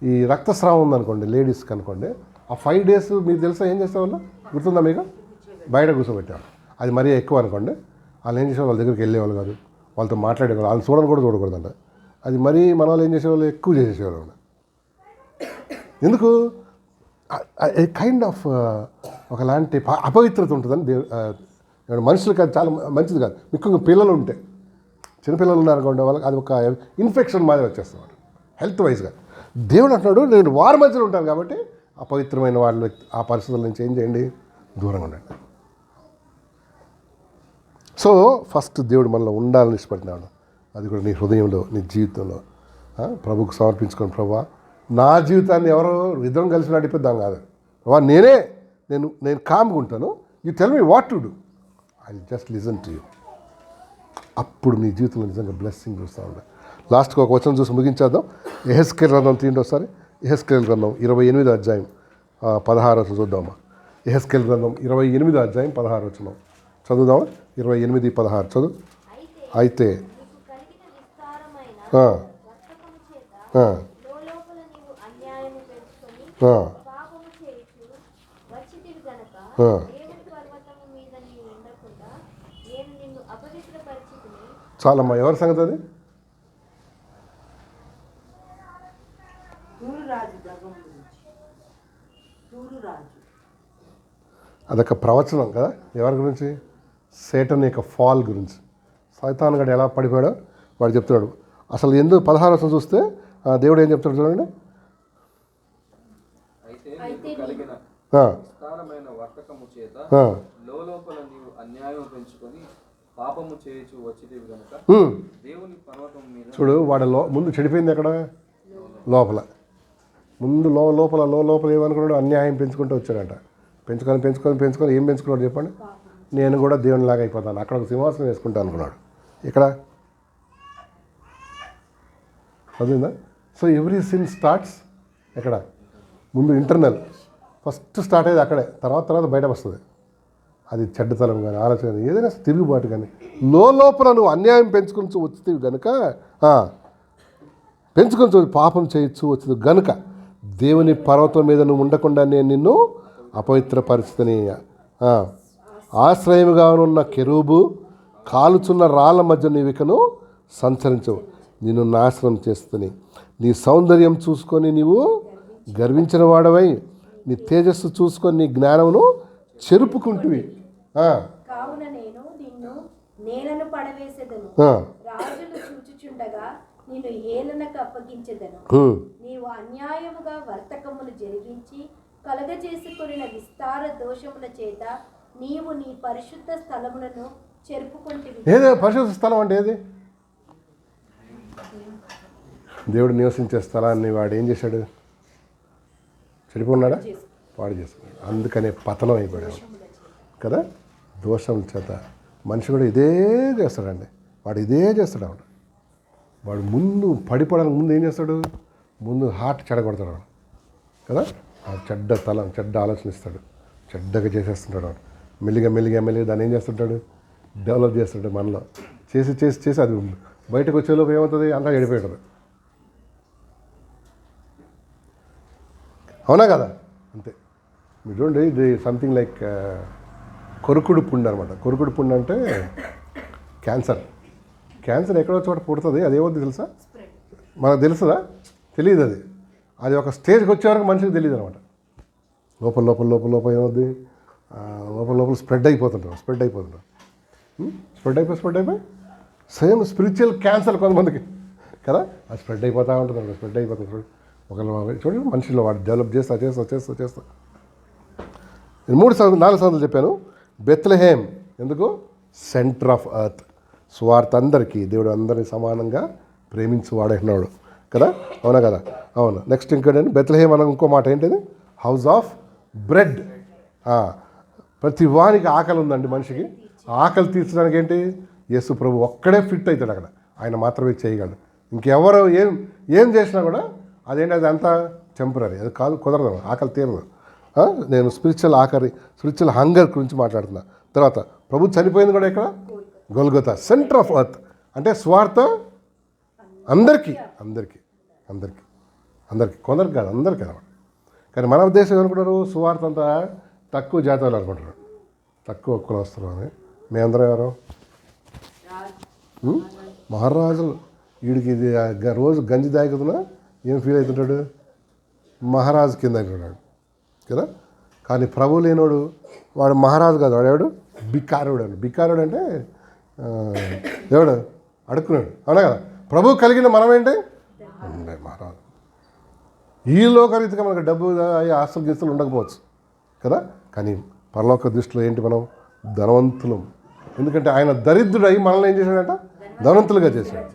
ఈ రక్తస్రావం ఉందనుకోండి లేడీస్కి అనుకోండి, ఆ 5 days మీకు తెలుసా ఏం చేసేవాళ్ళు? గుర్తుందా మీకు? బయట కూర్చోబెట్టారు. అది మరీ ఎక్కువ అనుకోండి, వాళ్ళు ఏం చేసేవాళ్ళు? వాళ్ళ దగ్గరికి వెళ్ళేవాళ్ళు కాదు, వాళ్ళతో మాట్లాడేవాళ్ళు, వాళ్ళు చూడకూడదంట. అది మరీ మన వాళ్ళు ఏం చేసేవాళ్ళు? ఎక్కువ చేసేసేవాళ్ళు. ఎందుకు? కైండ్ ఆఫ్ ఒకలాంటి అపవిత్రత ఉంటుందని మనుషులకు అది చాలా మంచిది కాదు. ముఖ్యంగా పిల్లలు ఉంటే, చిన్నపిల్లలు ఉన్నారనుకోండి, వాళ్ళకి అది ఒక ఇన్ఫెక్షన్ మాదిరి వచ్చేస్తుంది హెల్త్ వైజ్గా. దేవుడు అంటున్నాడు, నేను వారి మధ్యలో ఉంటాను కాబట్టి అపవిత్రమైన వాళ్ళ ఆ పరిస్థితుల నుంచి ఏం చేయండి? దూరంగా ఉండండి. సో ఫస్ట్ దేవుడు మనలో ఉండాలని ఇష్టపడినాడు. అది కూడా నీ హృదయంలో, నీ జీవితంలో ప్రభుకు సమర్పించుకొని, ప్రభువా నా జీవితాన్ని ఎవరో ఇద్దరం కలిసి నడిపిద్దాం కాదు, ప్రభా నేను కామ్గా ఉంటాను, you tell me what to do, I just listen to you. అప్పుడు నీ జీవితంలో నిజంగా బ్లెస్సింగ్ చూస్తూ ఉండాలి. లాస్ట్కి ఒక వచనం చూసి ముగించేద్దాం. యెహెజ్కేలు గ్రంథం తీయండి ఒకసారి. యెహెజ్కేలు గ్రంథం 28వ అధ్యాయం 16 చూద్దామా. యెహెజ్కేలు గ్రంథం 28వ అధ్యాయం 16 చదువుదామా. 28:16 చదువు. అయితే చాలమ్మా. ఎవరి సంగతి అది? అదొక ప్రవచనం కదా. ఎవరి గురించి? సేటన్ యొక్క ఫాల్ గురించి. సైతాన్ గడు ఎలా పడిపోయాడో వాడు చెప్తున్నాడు. అసలు ఎందుకు 16 చూస్తే దేవుడు ఏం చెప్తాడు చూడండి. చూడు వాడు ముందు చెడిపోయింది ఎక్కడ? లోపల. ముందు లోపల ఏమనుకున్నాడు? అన్యాయం పెంచుకుంటూ వచ్చాడంట. పెంచుకొని ఏం పెంచుకున్నాడు చెప్పండి? నేను కూడా దేవునిలాగా అయిపోతాను, అక్కడ ఒక సింహాసనం వేసుకుంటాను అనుకున్నాడు. ఇక్కడ అదేందా? సో ఎవ్రీ సిన్ స్టార్ట్స్ ఎక్కడ? ముందు ఇంటర్నల్. ఫస్ట్ స్టార్ట్ అయ్యేది అక్కడే, తర్వాత బయట వస్తుంది. అది చెడ్డతనం కానీ, ఆలోచన కానీ, ఏదైనా తిరుగుబాటు కానీ, లోపల నువ్వు అన్యాయం పెంచుకొని వచ్చింది కనుక, పాపం చేయొచ్చు వచ్చింది గనుక దేవుని పర్వతం మీద నువ్వు ఉండకుండా నేను నిన్ను అపవిత్ర పరిస్థితిని, ఆశ్రయముగా ఉన్న కెరూబు కాలుచున్న రాళ్ళ మధ్య నీవికను సంచరించవు, నిన్ను నాశనం చేస్తుంది. నీ సౌందర్యం చూసుకొని నీవు గర్వించిన వాడవై, నీ తేజస్సు చూసుకొని నీ జ్ఞానమును చెరుపుకుంటువి. కావున నేను నిన్ను నేలను పడవేసేదను, రాజులు చూచుచుండగా నిన్ను ఏలనకు అప్పగించెదను. నీవు అన్యాయముగా వర్తకములు జరిగించి కలగజేసుకొనిన విస్తార దోషముల చేత నీవు నీ పరిశుద్ధ స్థలములను చెరుపుకుంటివి. ఏదో పరిశుద్ధ స్థలం అంటే ఏది? దేవుడు నివసించే స్థలాన్ని వాడు ఏం చేశాడు? చెడిపోన్నాడా? వాడు చేసుకున్నాడు. అందుకనే పతనం అయిపోయాడు కదా. దోషం చేత మనిషి కూడా ఇదే చేస్తాడండి. వాడు ఇదే చేస్తాడు. వాడు ముందు పడిపోవడానికి ముందు ఏం చేస్తాడు? ముందు హార్ట్ చెడగొడతాడు కదా. ఆ చెడ్డ ఆలోచన ఇస్తాడు, చెడ్డగా చేసేస్తుంటాడు. వాడు మెల్లిగా దాన్ని ఏం చేస్తుంటాడు? డెవలప్ చేస్తాడు మనలో. చేసి అది బయటకు వచ్చేలోపు ఏమవుతుంది? అంతా చెడిపోయాడు. అవునా కదా? అంతే. మీరు చూడండి, ఇది సంథింగ్ లైక్ కొరుకుడు పుండు అనమాట. కొరుకుడు పుండు అంటే క్యాన్సర్. క్యాన్సర్ ఎక్కడో చోట పుడుతుంది, అదేమవుద్ది తెలుసా? మనకు తెలుసుదా? తెలియదు. అది ఒక స్టేజ్కి వచ్చే వరకు మనిషికి తెలియదు అనమాట. లోపల లోపల లోపల లోపల ఏమవుద్ది, లోపల లోపల స్ప్రెడ్ అయిపోతుంటారు. స్ప్రెడ్ అయిపోయి సేమ్ స్పిరిచువల్ క్యాన్సర్ కొంతమందికి కదా, అది స్ప్రెడ్ అయిపోతూ ఉంటుంది. స్ప్రెడ్ అయిపోతుంది. ఒకళ్ళు చూడండి, మనిషిలో వాడు డెవలప్ చేస్తా. నేను 4 సంగతులు చెప్పాను. బెత్లెహేమ్ ఎందుకు? Centre of earth. స్వార్థ అందరికీ, దేవుడు అందరినీ సమానంగా ప్రేమించువాడేనాడు కదా, అవునా కదా? అవును. నెక్స్ట్ ఇంకోటి బెత్లెహేమ్ అన్న ఇంకో మాట ఏంటిది? House of bread. ప్రతి వానికి ఆకలి ఉందండి మనిషికి. ఆకలి తీర్చడానికి ఏంటి? యేసు ప్రభు ఒక్కడే ఫిట్ అవుతాడు అక్కడ. ఆయన మాత్రమే చేయగలడు. ఇంకెవరు ఏం చేసినా కూడా అదేంటి, అది అంతా టెంపరీ, అది కాదు, కుదరదు, ఆకలి తీరదు. నేను స్పిరిచువల్ హంగర్ గురించి మాట్లాడుతున్నా. తర్వాత ప్రభు చనిపోయింది కూడా ఇక్కడ గొల్గొతా, సెంటర్ ఆఫ్ ఎర్త్. అంటే స్వార్థ అందరికీ, కొందరికి కాదు, అందరికీ అనమాట. కానీ మన ఉద్దేశం ఏమనుకుంటారు? సువార్త అంతా తక్కువ జాతి వాళ్ళు అనుకుంటారు, తక్కువ కులస్తులు అని. మేమందరం ఎవరు? మహారాజులు. వీడికి ఇది రోజు గంజి తాగుతున్నా ఏం ఫీల్ అవుతుంటాడు? మహారాజు కింద అంటున్నాడు కదా. కానీ ప్రభు లేనోడు వాడు మహారాజు కాదు, వాడేవాడు బికారుడు. బికారుడు అంటే ఎవడు? అడుక్కున్నాడు, అవునా కదా? ప్రభు కలిగిన మనం ఏంటి? మహారాజు. ఈ లోకరీతిగా మనకు డబ్బు ఆస్తులు గీస్తులు ఉండకపోవచ్చు కదా, కానీ పరలోక దృష్టిలో ఏంటి? మనం ధనవంతులం. ఎందుకంటే ఆయన దరిద్రుడై మనల్ని ఏం చేశాడంట? ధనవంతులుగా చేశాడు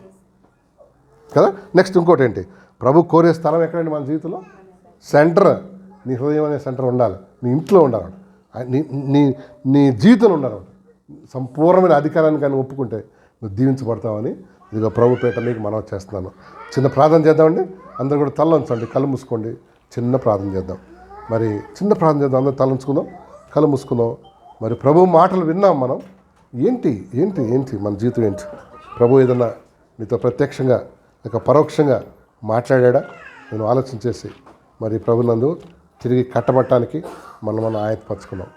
కదా. నెక్స్ట్ ఇంకోటి ఏంటి? ప్రభు కోరే స్థలం ఎక్కడండి మన జీవితంలో? సెంటర్. నీ హృదయం అనే సెంటర్ ఉండాలి, నీ ఇంట్లో ఉండాలి, నీ జీవితంలో ఉండాలి. సంపూర్ణమైన అధికారాన్ని కానీ ఒప్పుకుంటే నువ్వు దీవించబడతావని ఇదిగో ప్రభు పేట మీకు మనం చేస్తున్నాను. చిన్న ప్రార్థన చేద్దామండి. అందరూ కూడా తల ఉంచండి, కళ్ళు మూసుకోండి. చిన్న ప్రార్థన చేద్దాం. అందరూ తల ఉంచుకుందాం, కళ్ళు మూసుకుందాం. మరి ప్రభు మాటలు విన్నాం మనం. ఏంటి మన జీవితం ఏంటి? ప్రభు ఏదన్నా నీతో ప్రత్యక్షంగా లేక పరోక్షంగా మాట్లాడా? నేను ఆలోచన చేసి మరి ప్రభు నందు తిరిగి కట్టబట్టడానికి మనం ఆయత్తపరచుకున్నాం.